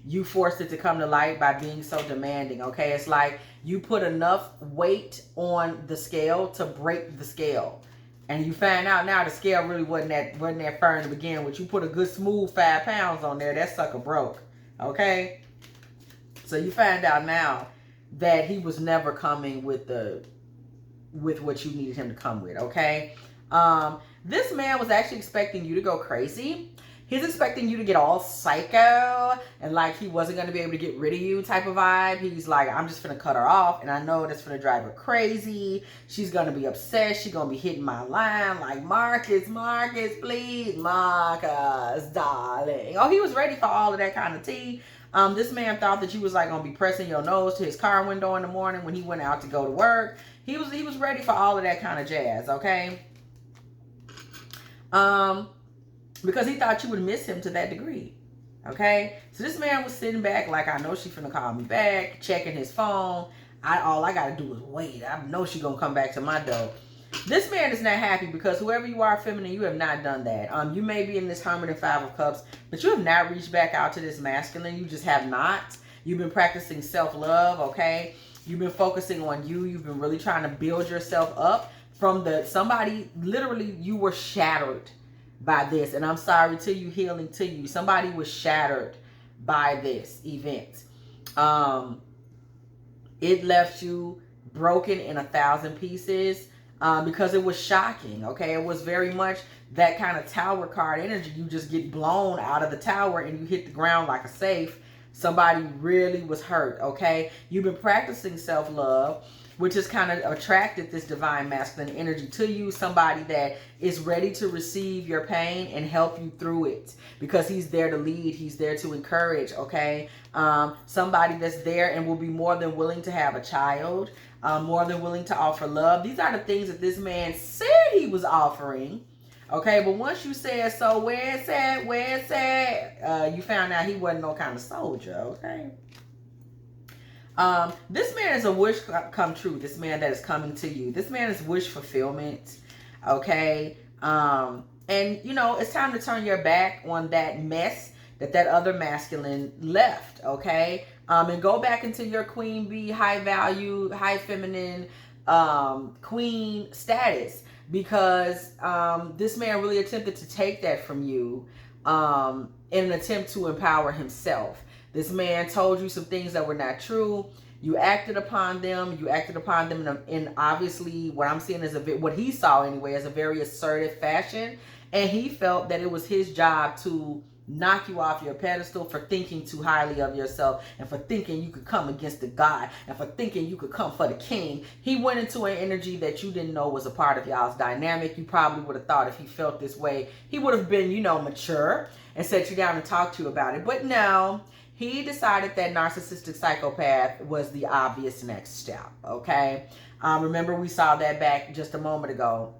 You forced it to come to light by being so demanding, okay? It's like you put enough weight on the scale to break the scale. And you find out now the scale really wasn't that firm to begin with. You put a good smooth 5 pounds on there, that sucker broke, okay? So you find out now that he was never coming with what you needed him to come with, okay? This man was actually expecting you to go crazy. He's expecting you to get all psycho and like he wasn't going to be able to get rid of you type of vibe. He's like, I'm just going to cut her off, and I know that's going to drive her crazy. She's going to be upset. She's going to be hitting my line like, Marcus, please, Marcus, darling. Oh, he was ready for all of that kind of tea. This man thought that you was like going to be pressing your nose to his car window in the morning when he went out to go to work. He was ready for all of that kind of jazz, okay? Because he thought you would miss him to that degree. Okay? So this man was sitting back like, I know she's finna call me back, checking his phone. All I gotta do is wait. I know she's gonna come back to my door. This man is not happy because whoever you are, feminine, you have not done that. You may be in this Hermit and Five of Cups, but you have not reached back out to this masculine. You just have not. You've been practicing self-love, okay? You've been focusing on you. You've been really trying to build yourself up from somebody, literally, you were shattered by this, and I'm sorry to you, healing to you. Somebody was shattered by this event. It left you broken in 1,000 pieces because it was shocking. Okay, it was very much that kind of tower card energy. You just get blown out of the tower and you hit the ground like a safe. Somebody really was hurt. Okay, you've been practicing self-love, which has kind of attracted this divine masculine energy to you. Somebody that is ready to receive your pain and help you through it because he's there to lead. He's there to encourage, okay? Somebody that's there and will be more than willing to have a child, more than willing to offer love. These are the things that this man said he was offering, okay? But once you said, so where's that? You found out he wasn't no kind of soldier, okay? This man is a wish come true. This man that is coming to you. This man is wish fulfillment. Okay. And you know, it's time to turn your back on that mess that other masculine left. Okay. And go back into your queen bee, high value, high feminine, queen status, because, this man really attempted to take that from you, in an attempt to empower himself. This man told you some things that were not true. You acted upon them. You acted upon them in obviously what I'm seeing is what he saw anyway as a very assertive fashion. And he felt that it was his job to knock you off your pedestal for thinking too highly of yourself and for thinking you could come against the God and for thinking you could come for the king. He went into an energy that you didn't know was a part of y'all's dynamic. You probably would have thought if he felt this way, he would have been, you know, mature and sat you down and talked to you about it. But no. He decided that narcissistic psychopath was the obvious next step, okay? Remember we saw that back just a moment ago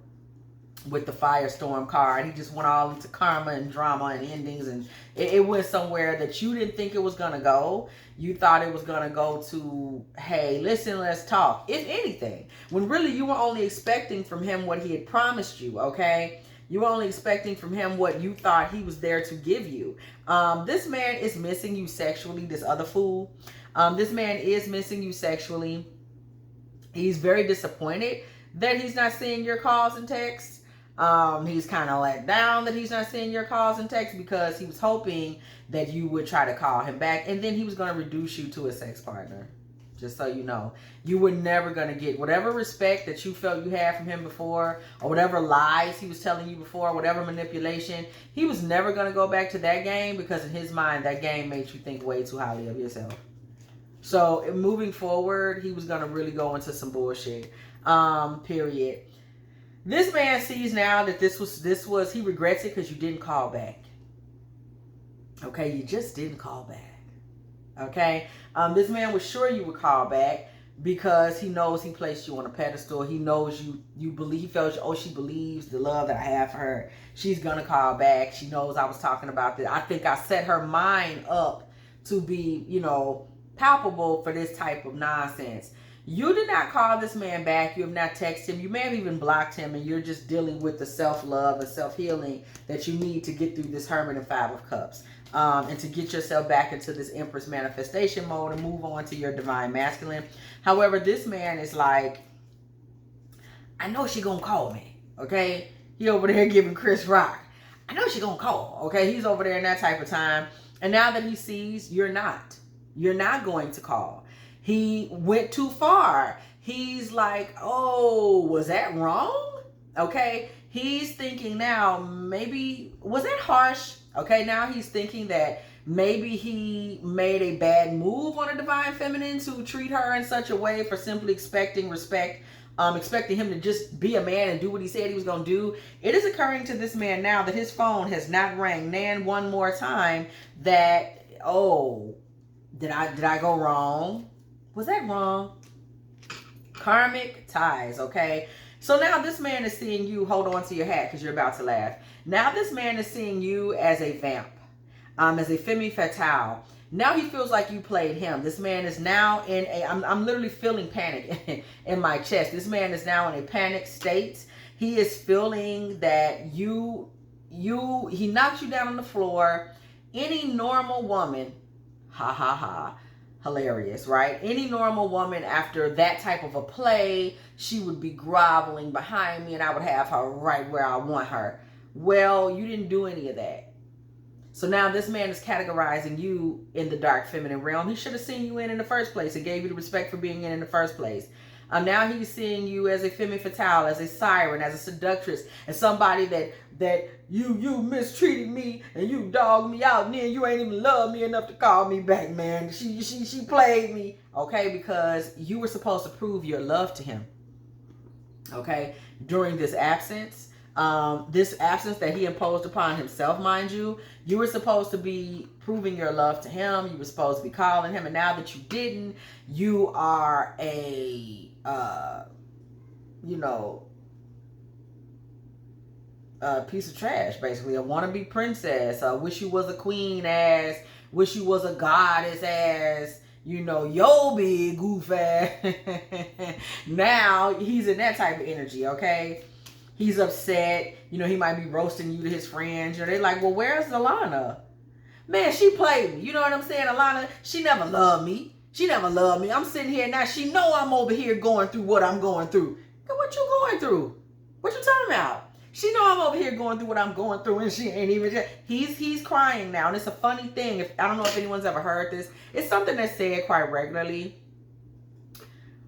with the firestorm card. He just went all into karma and drama and endings, and it went somewhere that you didn't think it was going to go. You thought it was going to go to, hey, listen, let's talk, if anything. When really you were only expecting from him what he had promised you, okay? You were only expecting from him what you thought he was there to give you. This man is missing you sexually, this other fool. This man is missing you sexually. He's very disappointed that he's not seeing your calls and texts. He's kind of let down that he's not seeing your calls and texts because he was hoping that you would try to call him back. And then he was going to reduce you to a sex partner. Just so you know, you were never going to get whatever respect that you felt you had from him before, or whatever lies he was telling you before, whatever manipulation. He was never going to go back to that game because in his mind, that game made you think way too highly of yourself. So moving forward, he was going to really go into some bullshit, period. This man sees now that this was, he regrets it because you didn't call back. Okay, you just didn't call back. Okay, this man was sure you would call back because he knows he placed you on a pedestal. He knows you believe, he felt, oh, she believes the love that I have for her. She's gonna call back. She knows I was talking about this. I think I set her mind up to be, you know, palpable for this type of nonsense. You did not call this man back. You have not texted him. You may have even blocked him, and you're just dealing with the self-love and self-healing that you need to get through this Hermit and Five of Cups. And to get yourself back into this Empress manifestation mode and move on to your divine masculine. However, this man is like, I know she gonna call me, okay? He over there giving Chris Rock. I know she gonna call, okay? He's over there in that type of time. And now that he sees you're not going to call. He went too far. He's like, oh, was that wrong? Okay? He's thinking now, maybe, was that harsh? Okay, now he's thinking that maybe he made a bad move on a divine feminine to treat her in such a way for simply expecting respect, expecting him to just be a man and do what he said he was going to do. It is occurring to this man now that his phone has not rang nan one more time that, oh, did I go wrong? Was that wrong? Karmic ties, okay? So now this man is seeing you, hold on to your hat because you're about to laugh. Now this man is seeing you as a vamp, as a femme fatale. Now he feels like you played him. This man is now in a, I'm literally feeling panic in my chest. This man is now in a panic state. He is feeling that he knocked you down on the floor. Any normal woman, ha ha ha, hilarious, right? Any normal woman after that type of a play, she would be groveling behind me and I would have her right where I want her. Well, you didn't do any of that. So now this man is categorizing you in the dark feminine realm. He should have seen you in the first place and gave you the respect for being in the first place. Now he's seeing you as a femme fatale, as a siren, as a seductress, as somebody that you mistreated me and you dogged me out and then you ain't even love me enough to call me back, man. She played me, okay, because you were supposed to prove your love to him, okay, during this absence. This absence that he imposed upon himself, mind you, you were supposed to be proving your love to him. You were supposed to be calling him. And now that you didn't, you are a, a piece of trash, basically. A wannabe princess. Wish you was a queen ass. Wish you was a goddess ass. Yo big goof ass. Now he's in that type of energy, okay? He's upset. He might be roasting you to his friends. They're like, well, where's Alana? Man, she played me. You know what I'm saying? Alana, she never loved me. She never loved me. I'm sitting here now. She know I'm over here going through what I'm going through. What you going through? What you talking about? She know I'm over here going through what I'm going through, and she ain't even. He's crying now, and it's a funny thing. I don't know if anyone's ever heard this. It's something that's said quite regularly,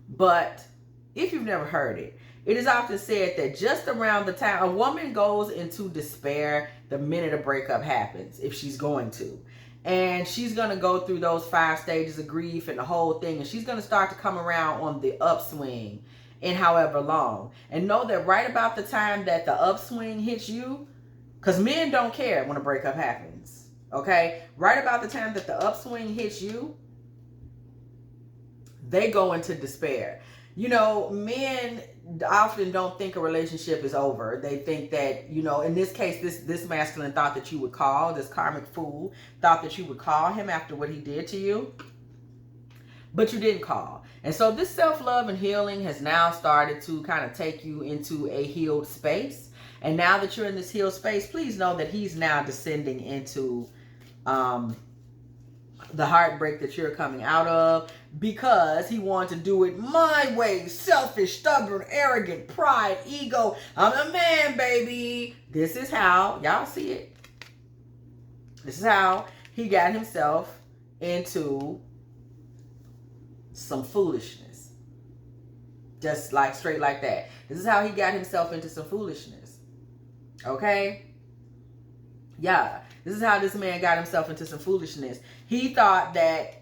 but if you've never heard it, it is often said that just around the time a woman goes into despair, the minute a breakup happens, if she's going to. And she's going to go through those 5 stages of grief and the whole thing. And she's going to start to come around on the upswing in however long. And know that right about the time that the upswing hits you, because men don't care when a breakup happens. Okay? Right about the time that the upswing hits you, they go into despair. Men often don't think a relationship is over. They think that, in this case, this masculine thought that you would call, this karmic fool, thought that you would call him after what he did to you. But you didn't call. And so this self-love and healing has now started to kind of take you into a healed space. And now that you're in this healed space, please know that he's now descending into the heartbreak that you're coming out of, because he wanted to do it my way. Selfish, stubborn, arrogant, pride, ego. I'm a man, baby. This is how, y'all see it. This is how he got himself into some foolishness. Just like straight like that. This is how he got himself into some foolishness. Okay? Yeah. This is how this man got himself into some foolishness. He thought that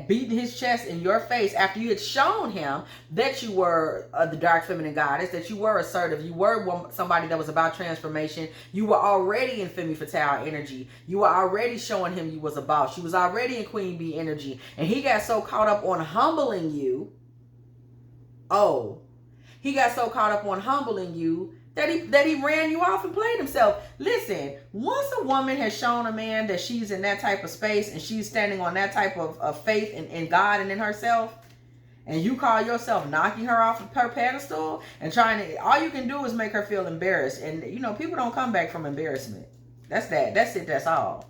beating his chest in your face after you had shown him that you were the dark feminine goddess, that you were assertive, you were somebody that was about transformation, you were already in femme fatale energy, you were already showing him you was a boss, you was already in queen bee energy, and he got so caught up on humbling you. He got so caught up on humbling you that he ran you off and played himself. Listen, once a woman has shown a man that she's in that type of space and she's standing on that type of faith in God and in herself, and you call yourself knocking her off of her pedestal and all you can do is make her feel embarrassed. And people don't come back from embarrassment. That's it. That's all.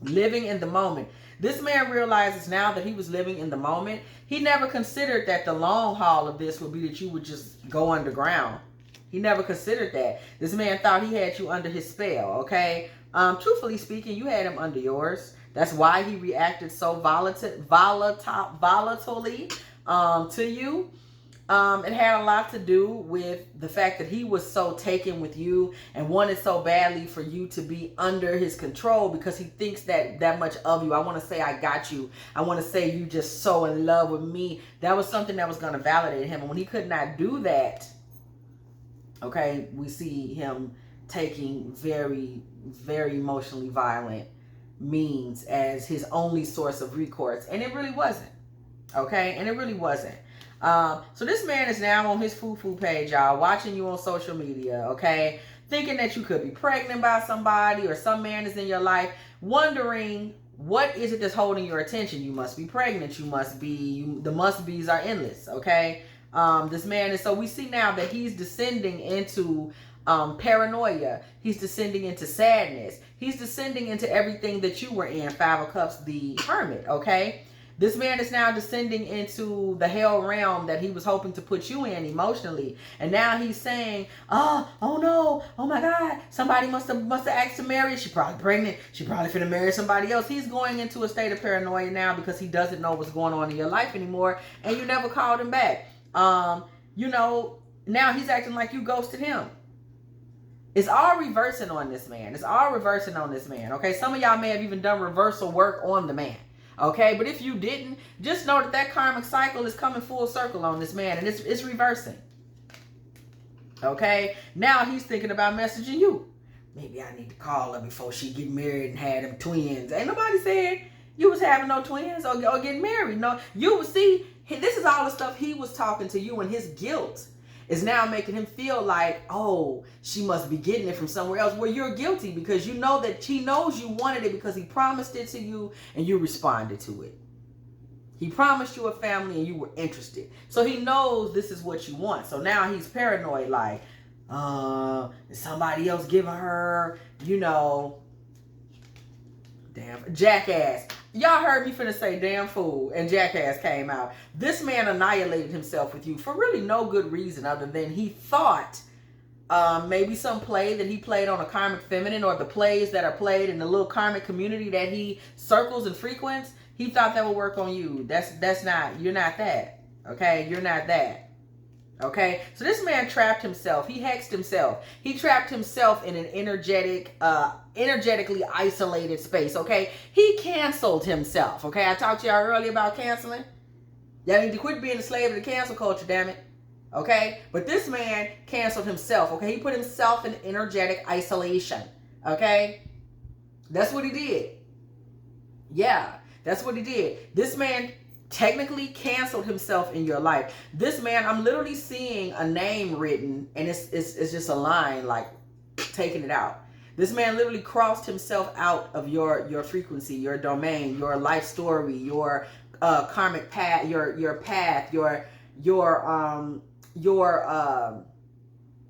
Living in the moment. This man realizes now that he was living in the moment. He never considered that the long haul of this would be that you would just go underground. He never considered that. This man thought he had you under his spell, okay? Truthfully speaking, you had him under yours. That's why he reacted so volatilely to you. It had a lot to do with the fact that he was so taken with you and wanted so badly for you to be under his control because he thinks that much of you. I want to say I got you. I want to say you just so in love with me. That was something that was going to validate him. And when he could not do that, okay, we see him taking very, very emotionally violent means as his only source of recourse. And it really wasn't. Okay? And it really wasn't. So this man is now on his foo-foo page, y'all, watching you on social media, okay? Thinking that you could be pregnant by somebody or some man is in your life, wondering what is it that's holding your attention. You must be pregnant. You must be, the must-be's are endless, okay? This man is, so we see now that he's descending into paranoia. He's descending into sadness. He's descending into everything that you were in, Five of Cups, the Hermit, okay? This man is now descending into the hell realm that he was hoping to put you in emotionally. And now he's saying, oh no, oh my God, somebody must have asked to marry. She probably pregnant. She probably finna marry somebody else. He's going into a state of paranoia now because he doesn't know what's going on in your life anymore. And you never called him back. You know, now he's acting like you ghosted him. It's all reversing on this man. It's all reversing on this man. Okay, some of y'all may have even done reversal work on the man. Okay, but if you didn't, just know that that karmic cycle is coming full circle on this man, and it's reversing. Okay, now he's thinking about messaging you. Maybe I need to call her before she get married and have them twins. Ain't nobody said you was having no twins or getting married. No, you would see, this is all the stuff he was talking to you, and his guilt is now making him feel like, oh, she must be getting it from somewhere else. Well, you're guilty because you know that he knows you wanted it because he promised it to you and you responded to it. He promised you a family and you were interested. So he knows this is what you want. So now he's paranoid like, is somebody else giving her, you know, damn, jackass. Y'all heard me finna say damn fool and jackass came out. This man annihilated himself with you for really no good reason other than he thought maybe some play that he played on a karmic feminine or the plays that are played in the little karmic community that he circles and frequents. He thought that would work on you. That's not, you're not that. Okay, you're not that. Okay, so this man trapped himself. He hexed himself. He trapped himself in an energetically isolated space. Okay, he canceled himself. Okay, I talked to y'all earlier about canceling. Y'all need to quit being a slave of the cancel culture, damn it. Okay, but this man canceled himself. Okay, he put himself in energetic isolation. Okay, that's what he did. Yeah, that's what he did. This man technically canceled himself in your life. This man, I'm literally seeing a name written and it's just a line like taking it out. This man literally crossed himself out of your frequency, your domain, your life story, your karmic path, your path, your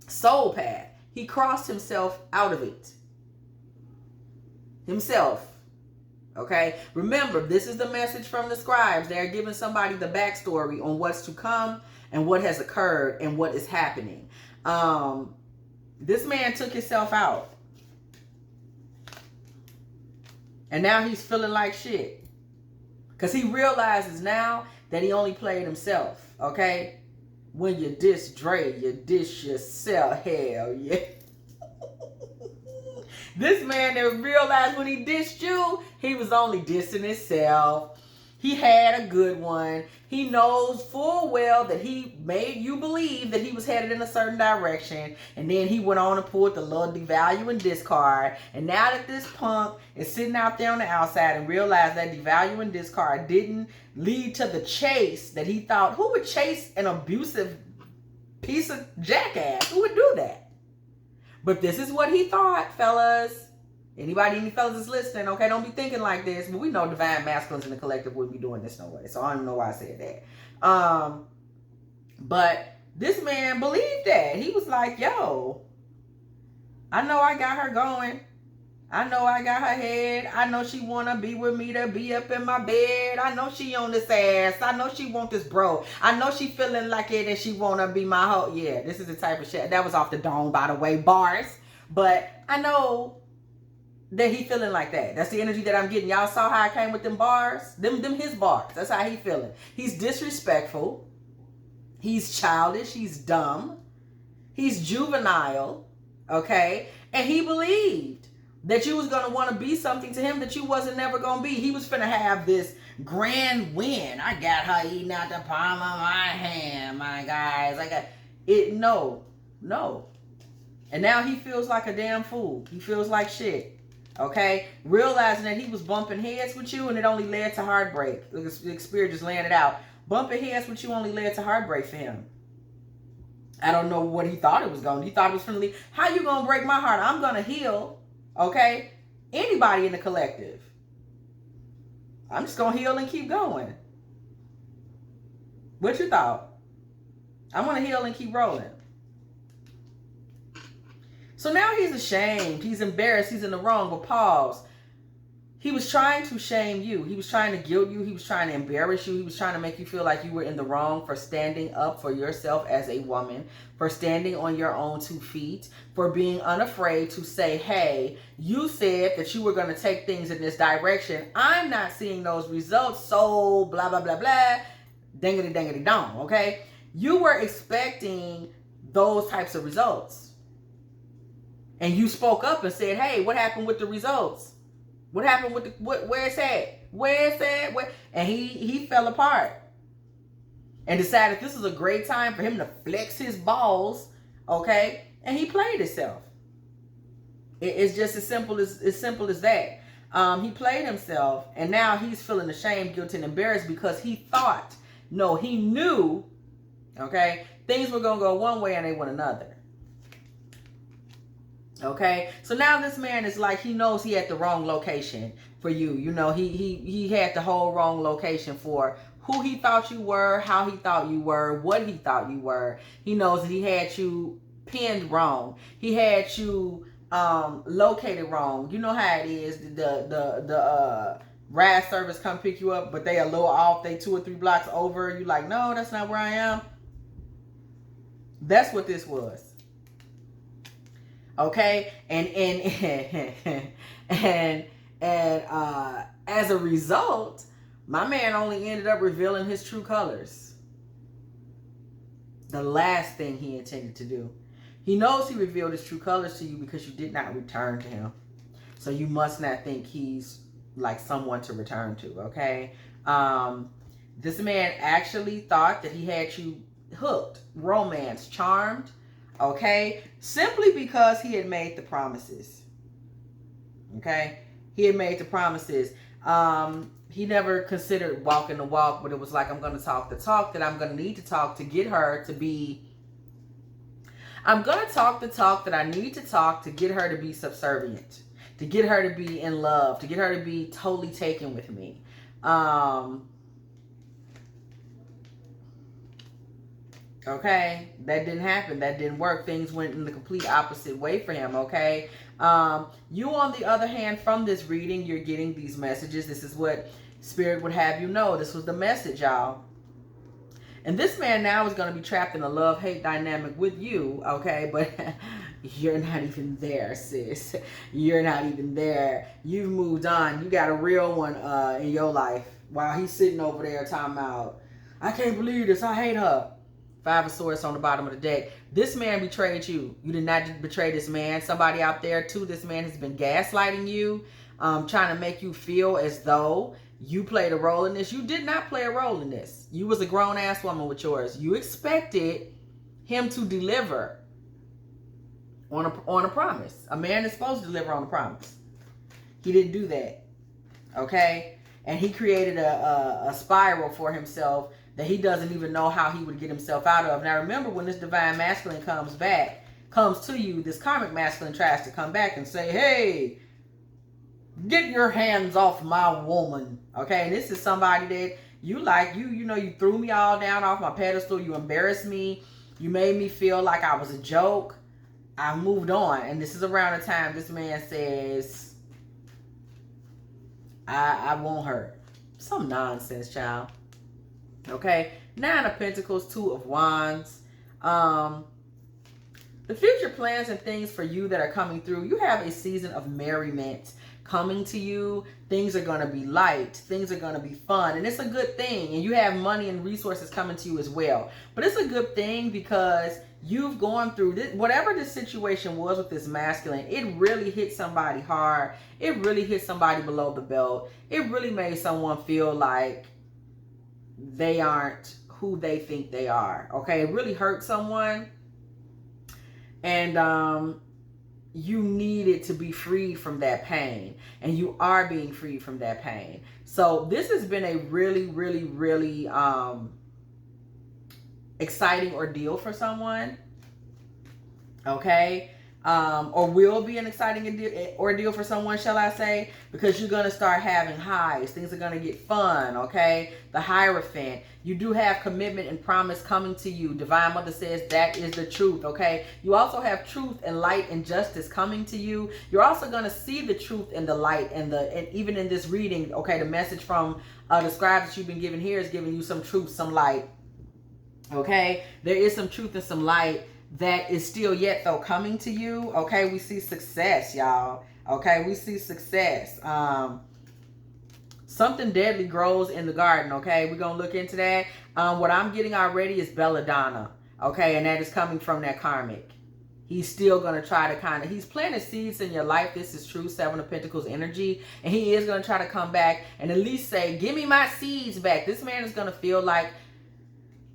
soul path. He crossed himself out of it. Himself. Okay, remember, this is the message from the scribes. They're giving somebody the backstory on what's to come and what has occurred and what is happening. This man took himself out. And now he's feeling like shit. Because he realizes now that he only played himself. Okay? When you diss Dre, you diss yourself. Hell yeah. This man that realized when he dissed you, he was only dissing himself. He had a good one. He knows full well that he made you believe that he was headed in a certain direction. And then he went on and pulled the little devalue and discard. And now that this punk is sitting out there on the outside and realized that devalue and discard didn't lead to the chase that he thought, who would chase an abusive piece of jackass? Who would do that? But this is what he thought, fellas. Any fellas is listening, okay? Don't be thinking like this. But we know divine masculines in the collective wouldn't be doing this no way. So I don't know why I said that. But this man believed that. He was like, yo, I know I got her going. I know I got her head. I know she want to be with me to be up in my bed. I know she on this ass. I know she want this bro. I know she feeling like it and she want to be my hoe. Yeah, this is the type of shit. That was off the dome, by the way, bars. But I know that he feeling like that. That's the energy that I'm getting. Y'all saw how I came with them bars? Them his bars. That's how he feeling. He's disrespectful. He's childish. He's dumb. He's juvenile. Okay? And he believed that you was going to want to be something to him that you wasn't never going to be. He was finna have this grand win. I got her eating out the palm of my hand, my guys. I got it. No. And now he feels like a damn fool. He feels like shit. Okay? Realizing that he was bumping heads with you and it only led to heartbreak. The spirit just laying it out. Bumping heads with you only led to heartbreak for him. I don't know what he thought it was going to. He thought it was going to leave. How you going to break my heart? I'm going to heal. Okay? Anybody in the collective. I'm just going to heal and keep going. What you thought? I want to heal and keep rolling. So now he's ashamed. He's embarrassed. He's in the wrong. But pause. He was trying to shame you. He was trying to guilt you. He was trying to embarrass you. He was trying to make you feel like you were in the wrong for standing up for yourself as a woman, for standing on your own 2 feet, for being unafraid to say, hey, you said that you were going to take things in this direction. I'm not seeing those results, so blah, blah, blah, blah, dingity, dingity, dong, okay? You were expecting those types of results. And you spoke up and said, hey, what happened with the results? What happened with the, where's that? Where's that? Where? And he fell apart. And decided this was a great time for him to flex his balls, okay? And he played himself. It's just as simple as that. He played himself, and now he's feeling ashamed, guilty, and embarrassed because he thought, no, he knew, okay, things were going to go one way and they went another. Okay, so now this man is like, he knows he had the wrong location for you. You know, he had the whole wrong location for who he thought you were, how he thought you were, what he thought you were. He knows that he had you pinned wrong. He had you located wrong. You know how it is. The ride service come pick you up, but they a little off. They 2 or 3 blocks over. You like, no, that's not where I am. That's what this was. Okay, and as a result, my man only ended up revealing his true colors. The last thing he intended to do. He knows he revealed his true colors to you because you did not return to him. So you must not think he's like someone to return to, okay? This man actually thought that he had you hooked, romance, charmed, okay? Simply because he had made the promises. Okay? He had made the promises. He never considered walking the walk, but it was like, I'm going to talk the talk that I'm going to need to talk to get her to be... I'm going to talk the talk that I need to talk to get her to be subservient. To get her to be in love. To get her to be totally taken with me. Okay, that didn't happen. That didn't work. Things went in the complete opposite way for him, okay? You, on the other hand, from this reading, you're getting these messages. This is what Spirit would have you know. This was the message, y'all. And this man now is going to be trapped in a love-hate dynamic with you, okay? But you're not even there, sis. You're not even there. You've moved on. You got a real one in your life. While he's sitting over there talking about, I can't believe this. I hate her. 5 of Swords on the bottom of the deck. This man betrayed you. You did not betray this man. Somebody out there, too, this man has been gaslighting you, trying to make you feel as though you played a role in this. You did not play a role in this. You was a grown-ass woman with yours. You expected him to deliver on a promise. A man is supposed to deliver on a promise. He didn't do that. Okay? And he created a spiral for himself that he doesn't even know how he would get himself out of. Now remember, when this divine masculine comes to you, this karmic masculine tries to come back and say, hey, get your hands off my woman. Okay, and this is somebody that you like, you know, you threw me all down off my pedestal, you embarrassed me, you made me feel like I was a joke. I moved on, and this is around the time this man says, I want her. Some nonsense, child. Okay, 9 of Pentacles, 2 of Wands. The future plans and things for you that are coming through. You have a season of merriment coming to you. Things are going to be light. Things are going to be fun. And it's a good thing. And you have money and resources coming to you as well. But it's a good thing because you've gone through this, whatever this situation was with this masculine, it really hit somebody hard. It really hit somebody below the belt. It really made someone feel like they aren't who they think they are. Okay, it really hurt someone. And you needed to be free from that pain. And you are being freed from that pain. So this has been a really, really, really exciting ordeal for someone. Okay. Or will be an exciting ordeal for someone, shall I say, because you're going to start having highs. Things are going to get fun, okay? The Hierophant. You do have commitment and promise coming to you. Divine Mother says that is the truth, okay? You also have truth and light and justice coming to you. You're also going to see the truth and the light and even in this reading, okay, the message from the scribe that you've been given here is giving you some truth, some light, okay? There is some truth and some light that is still yet though coming to you. Okay, we see success, y'all. Okay, we see success. Something deadly grows in the garden. Okay, we're gonna look into that. What I'm getting already is belladonna. Okay, and that is coming from that karmic. He's still gonna try to he's planted seeds in your life. This is true, Seven of Pentacles energy, and he is gonna try to come back and at least say, "Give me my seeds back." This man is gonna feel like,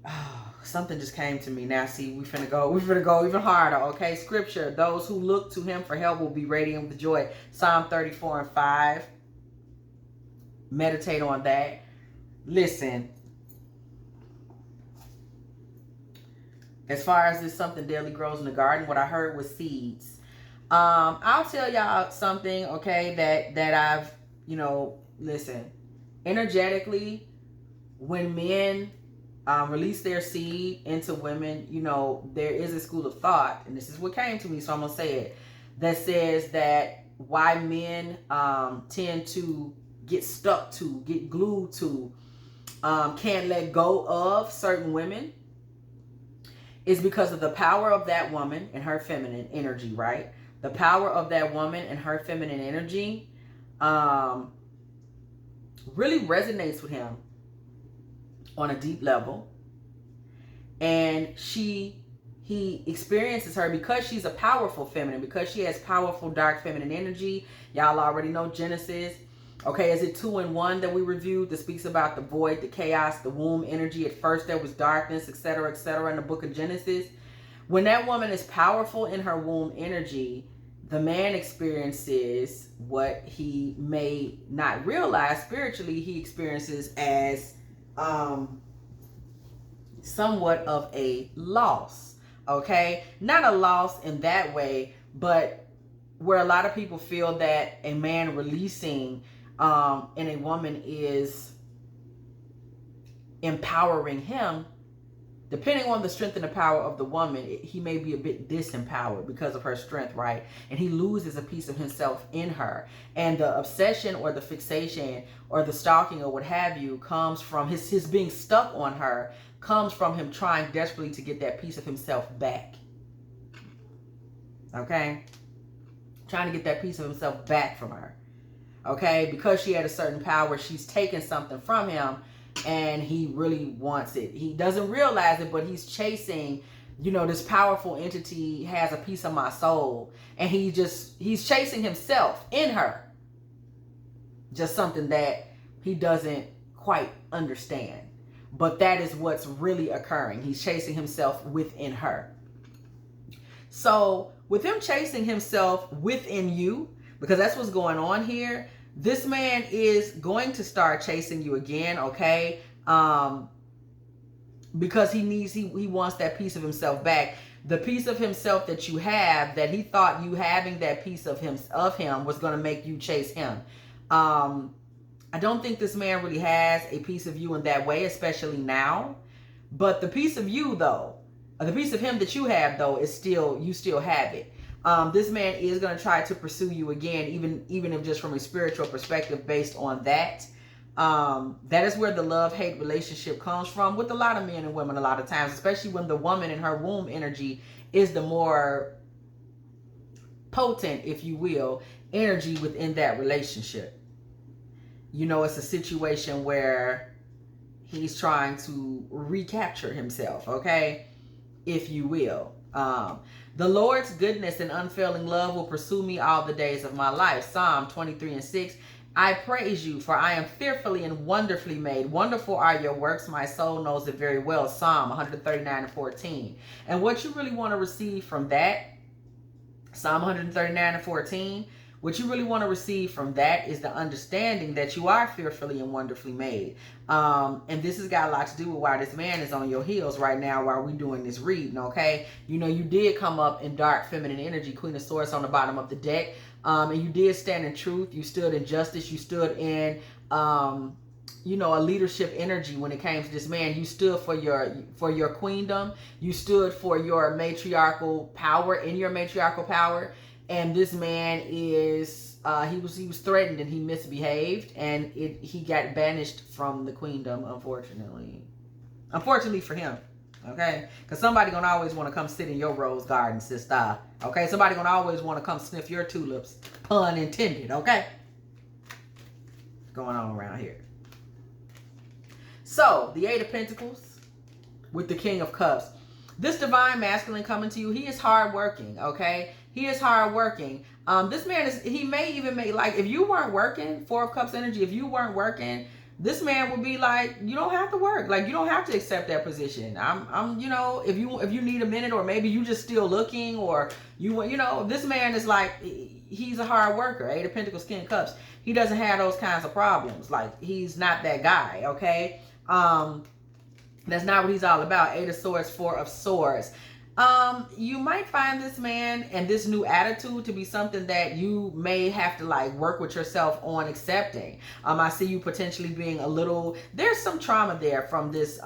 oh, something just came to me. Now, see, we finna go even harder, okay? Scripture, those who look to him for help will be radiant with joy. Psalm 34:5. Meditate on that. Listen, as far as this something deadly grows in the garden, what I heard was seeds. I'll tell y'all something, okay, that I've, listen, energetically, when men release their seed into women, there is a school of thought, and this is what came to me, so I'm gonna say it, that says that why men tend to get stuck to, get glued to, can't let go of certain women is because of the power of that woman and her feminine energy, right? The power of that woman and her feminine energy really resonates with him on a deep level, and he experiences her because she's a powerful feminine, because she has powerful dark feminine energy. Y'all already know Genesis, okay? Is it 2 and 1 that we reviewed that speaks about the void, the chaos, the womb energy? At first there was darkness, etc., etc. in the book of Genesis. When that woman is powerful in her womb energy, the man experiences what he may not realize spiritually. He experiences as somewhat of a loss, okay? Not a loss in that way, but where a lot of people feel that a man releasing in a woman is empowering him. Depending on the strength and the power of the woman, he may be a bit disempowered because of her strength, right? And he loses a piece of himself in her. And the obsession or the fixation or the stalking or what have you comes from his being stuck on her, comes from him trying desperately to get that piece of himself back. Okay? Trying to get that piece of himself back from her. Okay? Because she had a certain power, she's taken something from him, and he really wants it. He doesn't realize it, but he's chasing, this powerful entity has a piece of my soul, and he's chasing himself in her. Just something that he doesn't quite understand. But that is what's really occurring. He's chasing himself within her. So with him chasing himself within you, because that's what's going on here, this man is going to start chasing you again, okay? Because he wants that piece of himself back. The piece of himself that you have, that he thought you having that piece of him was going to make you chase him. I don't think this man really has a piece of you in that way, especially now. But the piece of you, though, the piece of him that you have, though, is you still have it. This man is going to try to pursue you again, even if just from a spiritual perspective based on that. That is where the love-hate relationship comes from with a lot of men and women a lot of times, especially when the woman in her womb energy is the more potent, if you will, energy within that relationship. You know, it's a situation where he's trying to recapture himself, okay? If you will. The Lord's goodness and unfailing love will pursue me all the days of my life. Psalm 23:6. I praise you, for I am fearfully and wonderfully made. Wonderful are your works. My soul knows it very well. Psalm 139:14. And what you really want to receive from that, Psalm 139:14, what you really want to receive from that is the understanding that you are fearfully and wonderfully made. And this has got a lot to do with why this man is on your heels right now while we're doing this reading, okay? You know, you did come up in dark feminine energy, Queen of Swords on the bottom of the deck. And you did stand in truth. You stood in justice. You stood in, you know, a leadership energy when it came to this man. You stood for your queendom. You stood for your matriarchal power, in your matriarchal power. And this man is, he was threatened and he misbehaved, and he got banished from the queendom, unfortunately. Unfortunately for him, okay? Because somebody gonna always want to come sit in your rose garden, sister. Okay? Somebody gonna always want to come sniff your tulips, pun intended, okay? Going on around here. So, the Eight of Pentacles with the King of Cups. This divine masculine coming to you, he is hardworking, okay? He is hardworking. This man is, he may even make, like, if you weren't working, Four of Cups energy, if you weren't working, this man would be like, you don't have to work. Like, you don't have to accept that position. I'm, you know, if you need a minute, or maybe you just still looking, or you know, this man is like, he's a hard worker. Eight of Pentacles, King of Cups. He doesn't have those kinds of problems. Like, he's not that guy, okay? That's not what he's all about. Eight of Swords, Four of Swords. You might find this man and this new attitude to be something that you may have to like work with yourself on accepting. I see you potentially being a little, there's some trauma there from this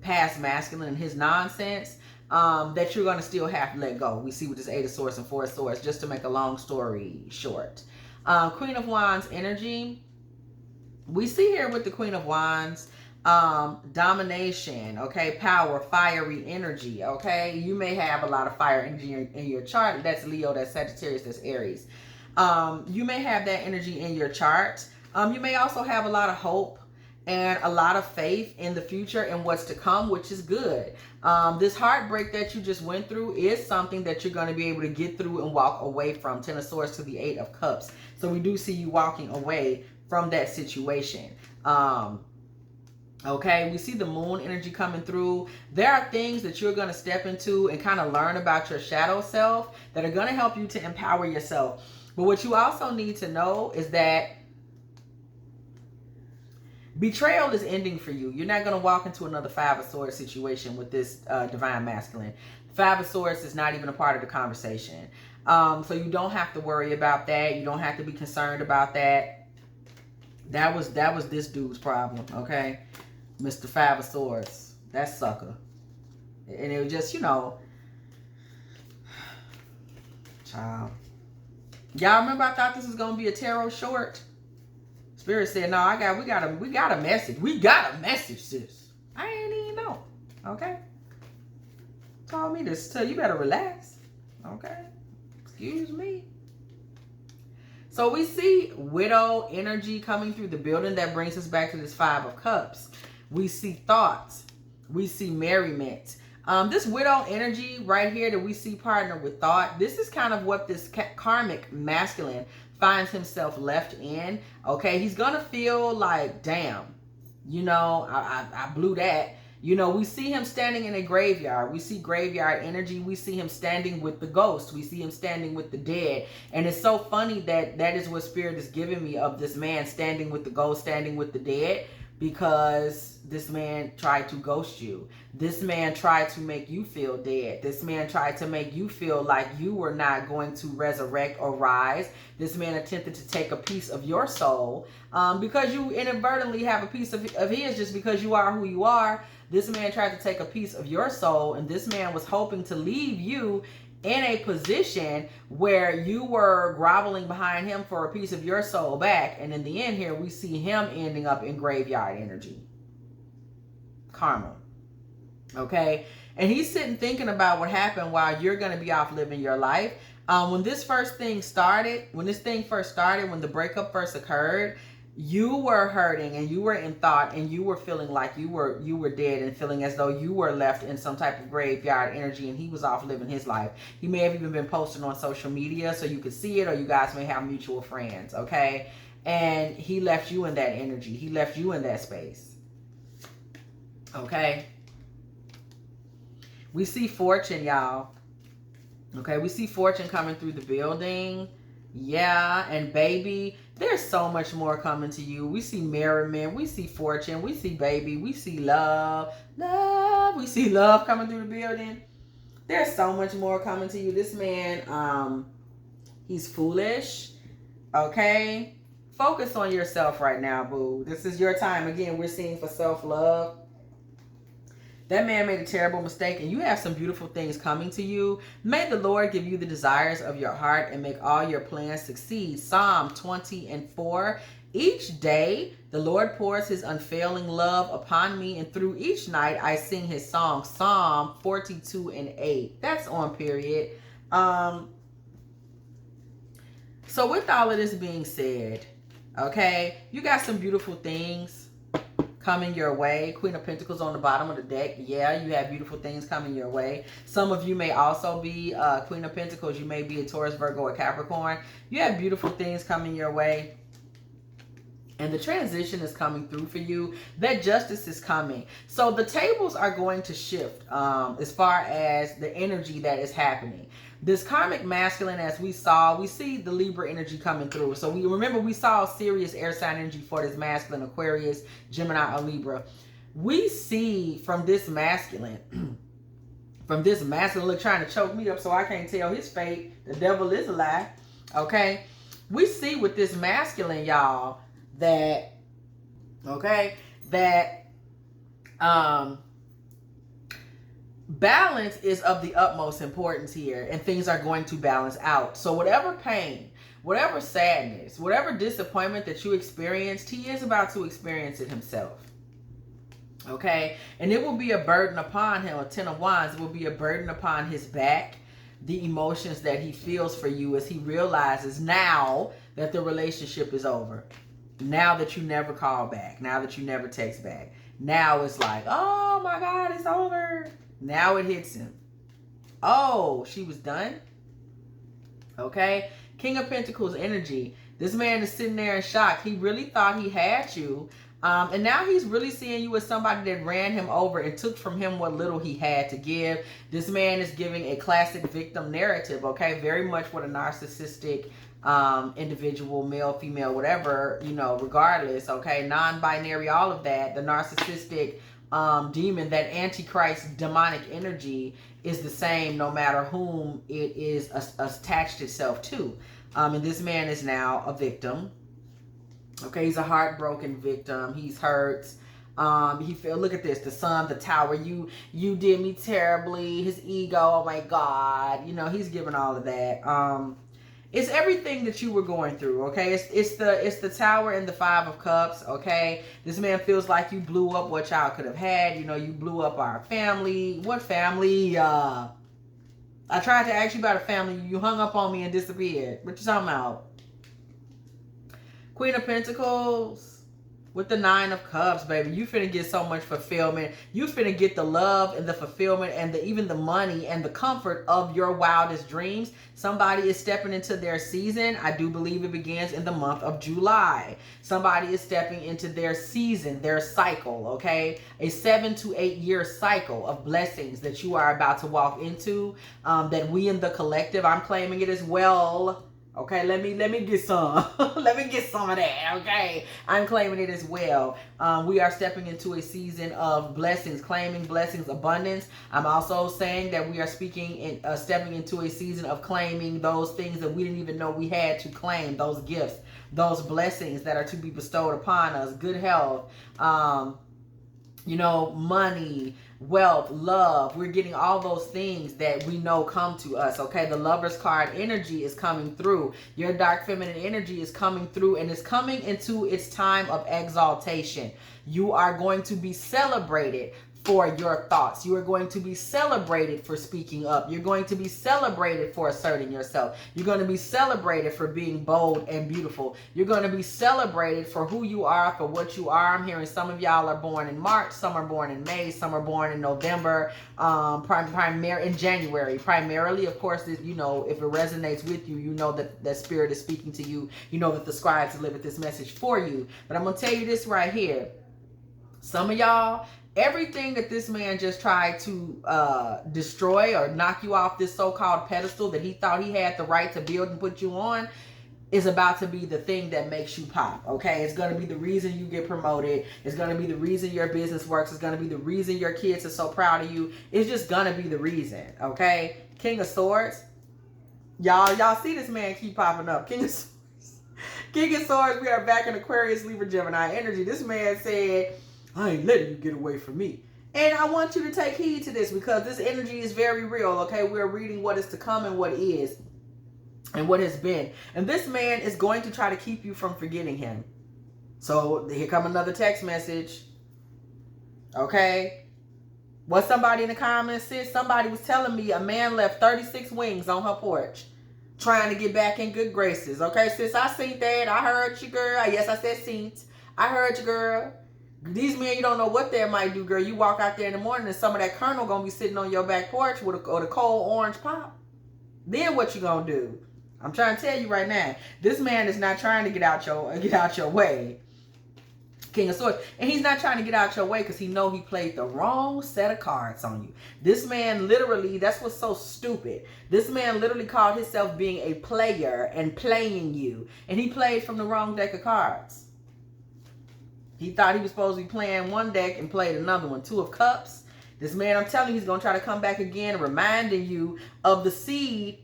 past masculine and his nonsense that you're going to still have to let go. We see with this Eight of Swords and Four of Swords, just to make a long story short. Queen of Wands energy. We see here with the Queen of Wands, domination, okay, power, fiery energy, okay? You may have a lot of fire energy in your chart. That's Leo, that's Sagittarius, that's Aries. You may have that energy in your chart. You may also have a lot of hope and a lot of faith in the future and what's to come, which is good. This heartbreak that you just went through is something that you're going to be able to get through and walk away from. Ten of Swords to the Eight of Cups. So we do see you walking away from that situation. Okay, we see the moon energy coming through. There are things that you're going to step into and kind of learn about your shadow self that are going to help you to empower yourself. But what you also need to know is that betrayal is ending for you. You're not going to walk into another Five of Swords situation with this divine masculine. Five of Swords is not even a part of the conversation. So you don't have to worry about that. You don't have to be concerned about that. That was this dude's problem, okay? Mr. Five of Swords, that sucker. And it was just, you know, child. Y'all remember I thought this was gonna be a tarot short? Spirit said, no, we got a message. We got a message, sis. I ain't even know. Okay? Told me to tell you better relax. Okay? Excuse me. So we see widow energy coming through the building. That brings us back to this Five of Cups. We see thoughts. We see merriment. This widow energy right here that we see partnered with thought, this is kind of what this karmic masculine finds himself left in. Okay, he's going to feel like, damn, you know, I blew that. You know, we see him standing in a graveyard. We see graveyard energy. We see him standing with the ghost. We see him standing with the dead. And it's so funny that that is what Spirit is giving me of this man standing with the ghost, standing with the dead, because this man tried to ghost you. This man tried to make you feel dead. This man tried to make you feel like you were not going to resurrect or rise. This man attempted to take a piece of your soul because you inadvertently have a piece of his just because you are who you are. This man tried to take a piece of your soul, and this man was hoping to leave you in a position where you were groveling behind him for a piece of your soul back. And in the end here, we see him ending up in graveyard energy. Karma. Okay? And he's sitting thinking about what happened while you're going to be off living your life. When this thing first started, when the breakup first occurred, you were hurting and you were in thought and you were feeling like you were dead and feeling as though you were left in some type of graveyard energy, and he was off living his life. He may have even been posting on social media so you could see it, or you guys may have mutual friends, okay? And he left you in that energy. He left you in that space, okay? We see fortune, y'all. Okay, we see fortune coming through the building. Yeah, and baby, there's so much more coming to you. We see merriment, we see fortune, we see baby, we see love. We see love coming through the building. There's so much more coming to you. This man, he's foolish. Okay? Focus on yourself right now, boo. This is your time. Again, we're seeing for self-love. That man made a terrible mistake, and you have some beautiful things coming to you. May the Lord give you the desires of your heart and make all your plans succeed. Psalm 20:4. Each day, the Lord pours his unfailing love upon me, and through each night, I sing his song. Psalm 42:8. That's on period. So with all of this being said, okay, you got some beautiful things coming your way. Queen of Pentacles on the bottom of the deck. Yeah, you have beautiful things coming your way. Some of you may also be Queen of Pentacles. You may be a Taurus, Virgo, or Capricorn. You have beautiful things coming your way. And the transition is coming through for you. That justice is coming. So the tables are going to shift as far as the energy that is happening. This karmic masculine, as we see the Libra energy coming through. So we saw serious air sign energy for this masculine, Aquarius, Gemini, or Libra. We see from this masculine, look, trying to choke me up so I can't tell his fate. The devil is a lie. Okay? We see with this masculine, y'all, that balance is of the utmost importance here, and things are going to balance out. So whatever pain, whatever sadness, whatever disappointment that you experienced, he is about to experience it himself. Okay? And it will be a burden upon him. A 10 of Wands, it will be a burden upon his back. The emotions that he feels for you as he realizes now that the relationship is over. Now that you never call back. Now that you never text back. Now it's like, oh my God, it's over. Now it hits him. Oh, she was done? Okay? King of Pentacles energy. This man is sitting there in shock. He really thought he had you. And now he's really seeing you as somebody that ran him over and took from him what little he had to give. This man is giving a classic victim narrative, okay? Very much what a narcissistic individual, male, female, whatever, regardless, okay? Non-binary, all of that. The narcissistic demon, that antichrist demonic energy is the same no matter whom it is attached itself to. And this man is now a victim. Okay, he's a heartbroken victim. He's hurt. Look at this, the sun, the tower, you did me terribly, his ego, oh my God, he's giving all of that. It's everything that you were going through, okay? It's the tower and the 5 of Cups, okay? This man feels like you blew up what y'all could have had. You blew up our family. What family? I tried to ask you about a family. You hung up on me and disappeared. What you talking about? Queen of Pentacles with the 9 of Cups, baby. You finna get so much fulfillment. You finna get the love and the fulfillment and even the money and the comfort of your wildest dreams. Somebody is stepping into their season. I do believe it begins in the month of July. Somebody is stepping into their season, their cycle, okay? A 7 to 8 year cycle of blessings that you are about to walk into, that we in the collective, I'm claiming it as well. Okay, let me get some. Let me get some of that, okay? I'm claiming it as well. We are stepping into a season of blessings, claiming blessings, abundance. I'm also saying that we are stepping into a season of claiming those things that we didn't even know we had to claim, those gifts, those blessings that are to be bestowed upon us, good health, money, wealth, love. We're getting all those things that we know come to us, okay? The Lover's card energy is coming through. Your dark feminine energy is coming through, and it's coming into its time of exaltation. You are going to be celebrated for your thoughts. You are going to be celebrated for speaking up. You're going to be celebrated for asserting yourself. You're going to be celebrated for being bold and beautiful. You're going to be celebrated for who you are, for what you are. I'm hearing some of y'all are born in March, some are born in May, some are born in November, in January. Primarily, of course, you know, if it resonates with you, you know that that spirit is speaking to you. You know that the scribes delivered this message for you. But I'm going to tell you this right here. Some of y'all, everything that this man just tried to destroy or knock you off this so-called pedestal that he thought he had the right to build and put you on is about to be the thing that makes you pop, okay? It's going to be the reason you get promoted. It's going to be the reason your business works. It's going to be the reason your kids are so proud of you. It's just going to be the reason, okay? King of Swords. Y'all see this man keep popping up. King of Swords. King of Swords, we are back in Aquarius, Libra, Gemini energy. This man said, I ain't letting you get away from me. And I want you to take heed to this because this energy is very real, okay? We're reading what is to come and what is and what has been. And this man is going to try to keep you from forgetting him. So here come another text message, okay? What somebody in the comments said, somebody was telling me a man left 36 wings on her porch trying to get back in good graces. Okay, sis, I seen that. I heard you, girl. Yes, I said seen. I heard you, girl. These men, you don't know what they might do, girl. You walk out there in the morning and some of that kernel gonna be sitting on your back porch with a cold orange pop. Then what you gonna do? I'm trying to tell you right now. This man is not trying to get out your way. King of Swords. And he's not trying to get out your way because he know he played the wrong set of cards on you. This man literally, that's what's so stupid. This man literally called himself being a player and playing you. And he played from the wrong deck of cards. He thought he was supposed to be playing one deck and played another one. Two of Cups. This man, I'm telling you, he's going to try to come back again, reminding you of the seed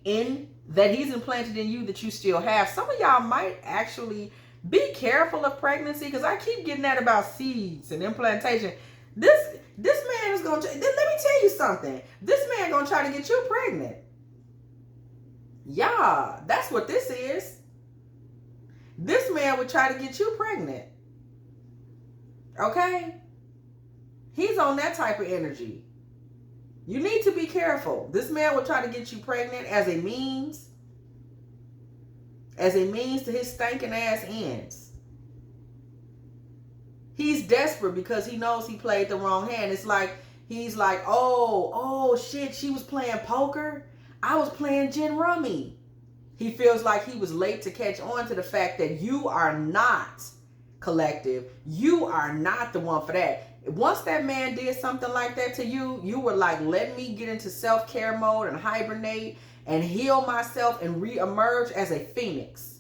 that he's implanted in you that you still have. Some of y'all might actually be careful of pregnancy because I keep getting that about seeds and implantation. This man is going to, let me tell you something. This man going to try to get you pregnant. Yeah, that's what this is. This man would try to get you pregnant. Okay? He's on that type of energy. You need to be careful. This man will try to get you pregnant as a means to his stinking ass ends. He's desperate because he knows he played the wrong hand. It's like, he's like, oh shit, she was playing poker. I was playing gin rummy. He feels like he was late to catch on to the fact that you are not collective. You are not the one for that. Once that man did something like that to you, you were like, let me get into self-care mode and hibernate and heal myself and re-emerge as a phoenix.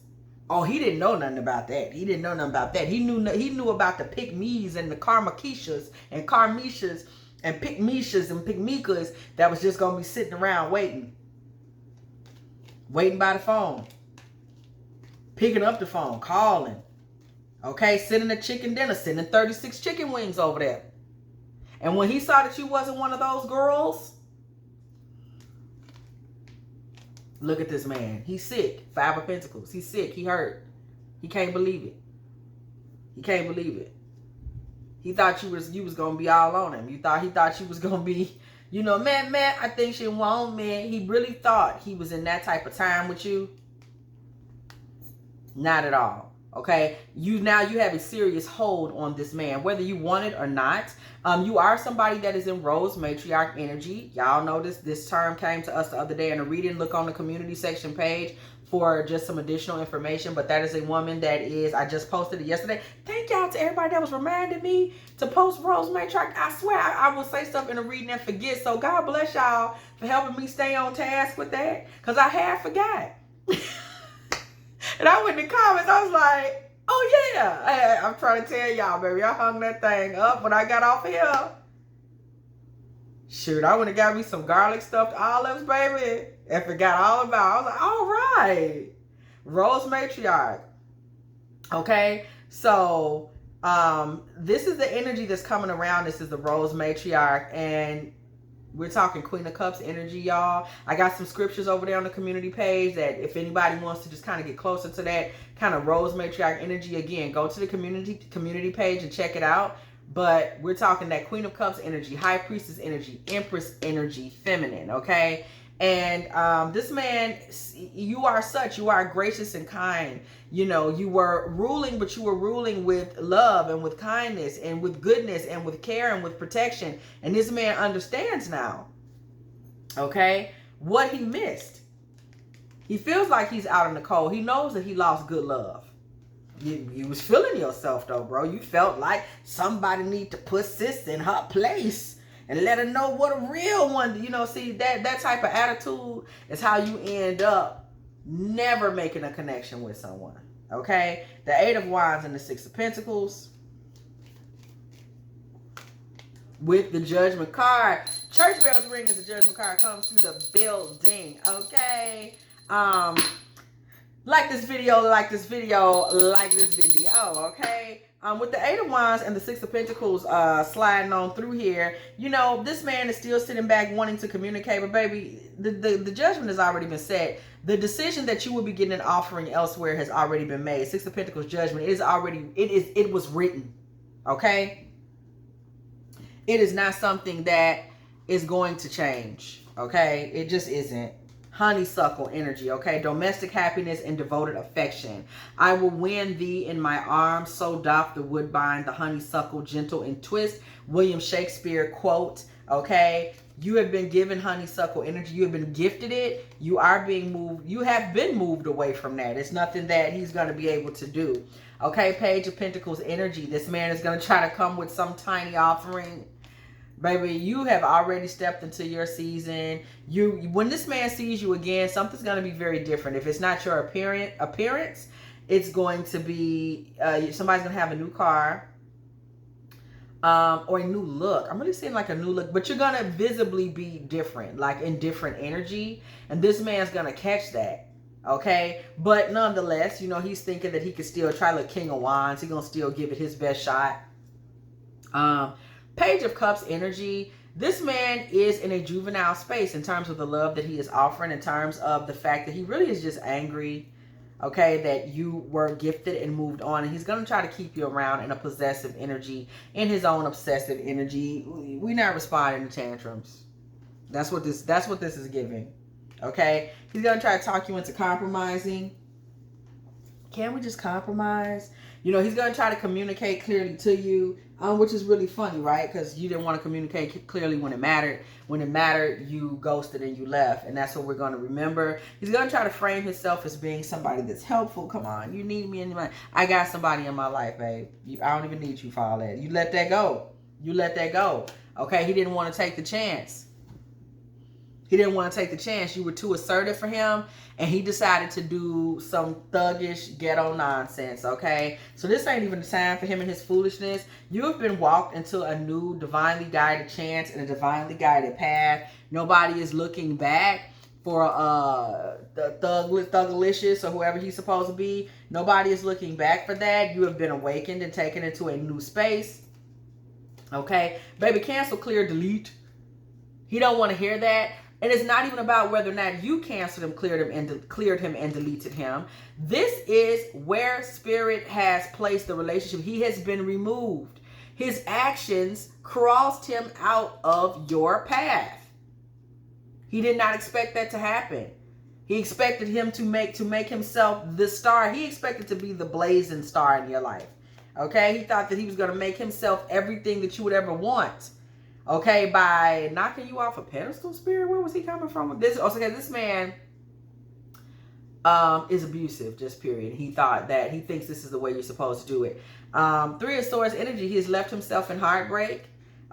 Oh, he didn't know nothing about that. He didn't know nothing about that. He knew about the pick-me's and the karmakishas and karmishas and pick-mishas and pick-mikas that was just going to be sitting around waiting by the phone, picking up the phone, calling. Okay, sending a chicken dinner, sending 36 chicken wings over there. And when he saw that you wasn't one of those girls, look at this man. He's sick. 5 of Pentacles. He's sick. He hurt. He can't believe it. He can't believe it. He thought you was gonna be all on him. He thought you was gonna be, you know, man, I think she won't, man. He really thought he was in that type of time with you. Not at all. Okay, you have a serious hold on this man, whether you want it or not. You are somebody that is in rose matriarch energy. Y'all know this term came to us the other day in a reading. Look on the community section page for just some additional information. But that is a woman that is, I just posted it yesterday. Thank y'all to everybody that was reminding me to post rose matriarch. I swear I will say stuff in a reading and forget. So God bless y'all for helping me stay on task with that, because I had forgot. And I went in the comments, I was like, oh yeah. I'm trying to tell y'all, baby, I hung that thing up when I got off here. Shoot, I went and got me some garlic stuffed olives, baby, and forgot all about it. I was like, all right. Rose matriarch. Okay, so this is the energy that's coming around. This is the rose matriarch, and we're talking Queen of Cups energy, y'all. I got some scriptures over there on the community page that if anybody wants to just kind of get closer to that kind of rose matriarch energy, again, go to the community page and check it out. But we're talking that Queen of Cups energy, High Priestess energy, Empress energy, feminine, okay? And this man, you are such, you are gracious and kind. You know, you were ruling, but you were ruling with love and with kindness and with goodness and with care and with protection. And this man understands now, okay, what he missed. He feels like he's out in the cold. He knows that he lost good love. You was feeling yourself though, bro. You felt like somebody need to put sis in her place and let her know what a real one, you know, see, that type of attitude is how you end up never making a connection with someone, okay? The Eight of Wands and the Six of Pentacles with the Judgment card. Church bells ring as the Judgment card comes through the building, okay? Like this video, okay? With the Eight of Wands and the Six of Pentacles sliding on through here, you know, this man is still sitting back wanting to communicate, but baby, the judgment has already been set. The decision that you will be getting an offering elsewhere has already been made. Six of Pentacles judgment it was written, okay? It is not something that is going to change, okay? It just isn't. Honeysuckle energy, okay? Domestic happiness and devoted affection. I will win thee in my arms, so doth the woodbine, the honeysuckle, gentle and twist. William Shakespeare quote, okay? You have been given honeysuckle energy. You have been gifted it. You are being moved. You have been moved away from that. It's nothing that he's going to be able to do. Okay, Page of Pentacles energy. This man is going to try to come with some tiny offering. Baby, you have already stepped into your season. When this man sees you again, something's going to be very different. If it's not your appearance, it's going to be somebody's going to have a new car or a new look. I'm really seeing like a new look, but you're going to visibly be different, like in different energy. And this man's going to catch that. Okay, but nonetheless, you know, he's thinking that he could still try like King of Wands. He's going to still give it his best shot. Page of Cups energy. This man is in a juvenile space in terms of the love that he is offering, in terms of the fact that he really is just angry, okay, that you were gifted and moved on. And he's going to try to keep you around in a possessive energy, in his own obsessive energy. We're not responding to tantrums. That's what this is giving, okay? He's going to try to talk you into compromising. Can we just compromise? You know, he's going to try to communicate clearly to you, which is really funny, right? Because you didn't want to communicate clearly when it mattered. When it mattered, you ghosted and you left. And that's what we're going to remember. He's going to try to frame himself as being somebody that's helpful. Come on, you need me in my life. I got somebody in my life, babe. I don't even need you for all that. You let that go. You let that go. Okay, he didn't want to take the chance. He didn't want to take the chance. You were too assertive for him, and he decided to do some thuggish ghetto nonsense, okay? So this ain't even the time for him and his foolishness. You have been walked into a new divinely guided chance and a divinely guided path. Nobody is looking back for the Thugalicious or whoever he's supposed to be. Nobody is looking back for that. You have been awakened and taken into a new space, okay? Baby, cancel, clear, delete. He don't want to hear that. And it's not even about whether or not you canceled him, cleared him, and deleted him. This is where Spirit has placed the relationship. He has been removed. His actions crossed him out of your path. He did not expect that to happen. He expected him to make himself the star. He expected to be the blazing star in your life. Okay? He thought that he was going to make himself everything that you would ever want. Okay, by knocking you off a pedestal, Spirit. Where was he coming from with this? Okay, this man is abusive, just period. He thinks this is the way you're supposed to do it. Three of Swords energy. He has left himself in heartbreak.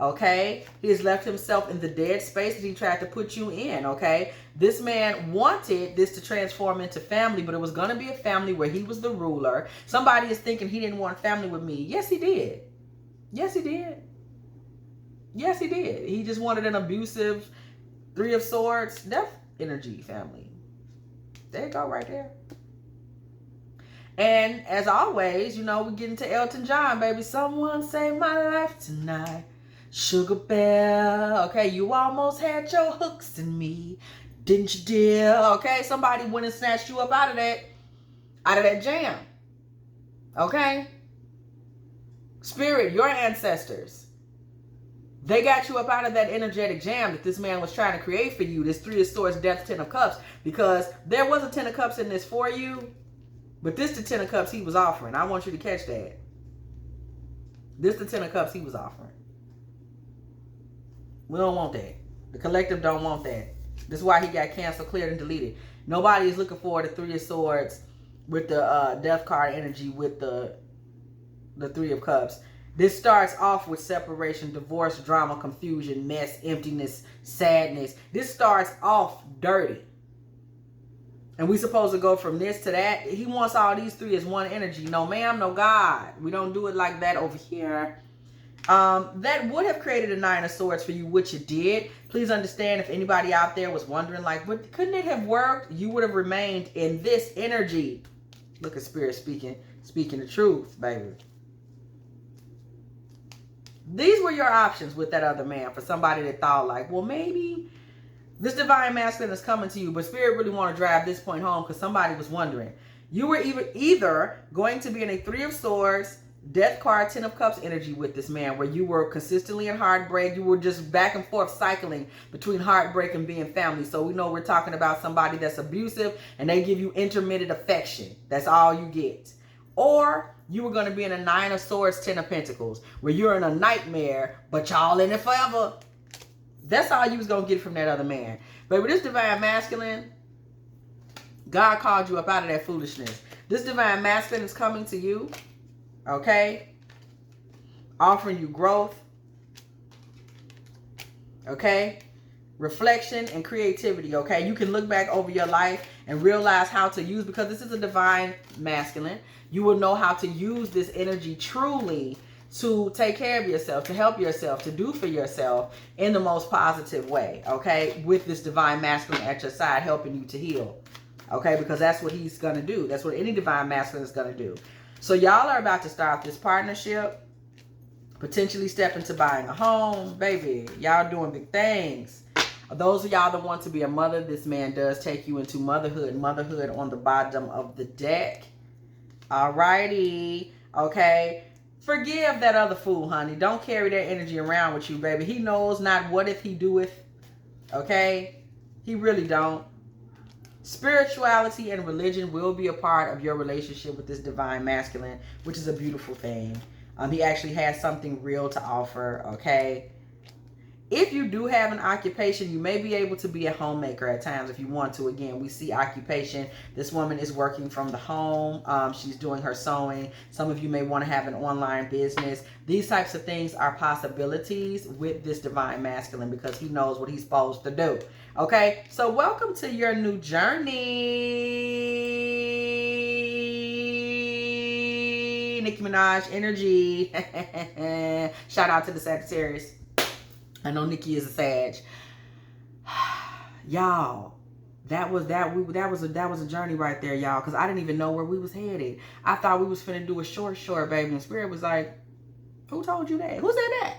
Okay, he has left himself in the dead space that he tried to put you in. Okay, this man wanted this to transform into family, but it was going to be a family where he was the ruler. Somebody is thinking he didn't want family with me. Yes, he did. Yes, he did. Yes, he did. He just wanted an abusive Three of Swords, death energy family. There you go, right there. And as always, you know, we get into Elton John, baby. Someone saved my life tonight. Sugar Bell. Okay, you almost had your hooks in me, didn't you, dear? Okay, somebody went and snatched you up out of that jam. Okay? Spirit, your ancestors, they got you up out of that energetic jam that this man was trying to create for you. This 3 of Swords, Death, 10 of Cups. Because there was a 10 of Cups in this for you. But this the 10 of Cups he was offering. I want you to catch that. This the 10 of Cups he was offering. We don't want that. The collective don't want that. This is why he got canceled, cleared, and deleted. Nobody is looking for the 3 of Swords with the Death card energy with the 3 of Cups. This starts off with separation, divorce, drama, confusion, mess, emptiness, sadness. This starts off dirty. And we supposed to go from this to that. He wants all these 3 as one energy. No ma'am, no God. We don't do it like that over here. That would have created a 9 of Swords for you, which it did. Please understand, if anybody out there was wondering, like, but couldn't it have worked? You would have remained in this energy. Look at Spirit speaking the truth, baby. These were your options with that other man for somebody that thought like, well, maybe this divine masculine is coming to you, but Spirit really want to drive this point home because somebody was wondering. You were either going to be in a 3 of Swords, Death card, 10 of Cups energy with this man, where you were consistently in heartbreak. You were just back and forth cycling between heartbreak and being family. So we know we're talking about somebody that's abusive and they give you intermittent affection. That's all you get. Or you were going to be in a 9 of Swords, 10 of Pentacles, where you're in a nightmare, but y'all in it forever. That's all you was going to get from that other man. But with this divine masculine, God called you up out of that foolishness. This divine masculine is coming to you, okay? Offering you growth, okay? Reflection and creativity, okay? You can look back over your life and realize how to use, because this is a divine masculine, you will know how to use this energy truly to take care of yourself, to help yourself, to do for yourself in the most positive way, okay? With this divine masculine at your side helping you to heal, okay? Because that's what he's going to do. That's what any divine masculine is going to do. So y'all are about to start this partnership, potentially step into buying a home. Baby, y'all doing big things. Those of y'all that want to be a mother, this man does take you into motherhood. Motherhood on the bottom of the deck. Alrighty. Okay. Forgive that other fool, honey. Don't carry that energy around with you, baby. He knows not what if he doeth. Okay? He really don't. Spirituality and religion will be a part of your relationship with this divine masculine, which is a beautiful thing. He actually has something real to offer, okay? If you do have an occupation, you may be able to be a homemaker at times if you want to. Again, we see occupation. This woman is working from the home. She's doing her sewing. Some of you may want to have an online business. These types of things are possibilities with this divine masculine because he knows what he's supposed to do. Okay, so welcome to your new journey. Nicki Minaj energy. Shout out to the Sagittarius. I know Nikki is a Sag. Y'all, that was a journey right there, y'all, because I didn't even know where we was headed. I thought we was finna do a short, baby, and Spirit was like, who told you that? Who said that?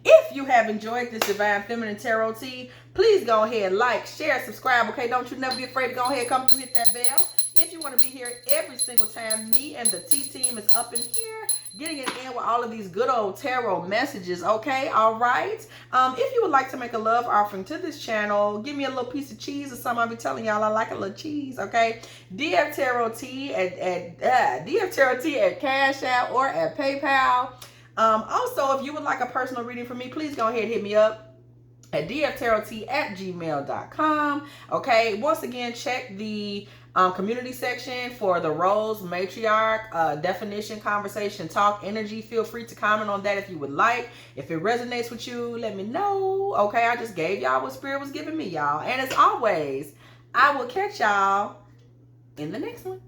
If you have enjoyed this Divine Feminine Tarot Tea, please go ahead, like, share, subscribe, okay? Don't you never be afraid to go ahead, come through, hit that bell. If you want to be here every single time, me and the T team is up in here, getting it in with all of these good old tarot messages, okay? All right? If you would like to make a love offering to this channel, give me a little piece of cheese or something. I'll be telling y'all I like a little cheese, okay? dftarottea at Cash App or at PayPal. Also, if you would like a personal reading from me, please go ahead and hit me up at dftarottea@gmail.com. Okay, once again, check the community section for the roles, matriarch, definition, conversation, talk, energy. Feel free to comment on that if you would like. If it resonates with you, let me know. Okay, I just gave y'all what Spirit was giving me, y'all. And as always, I will catch y'all in the next one.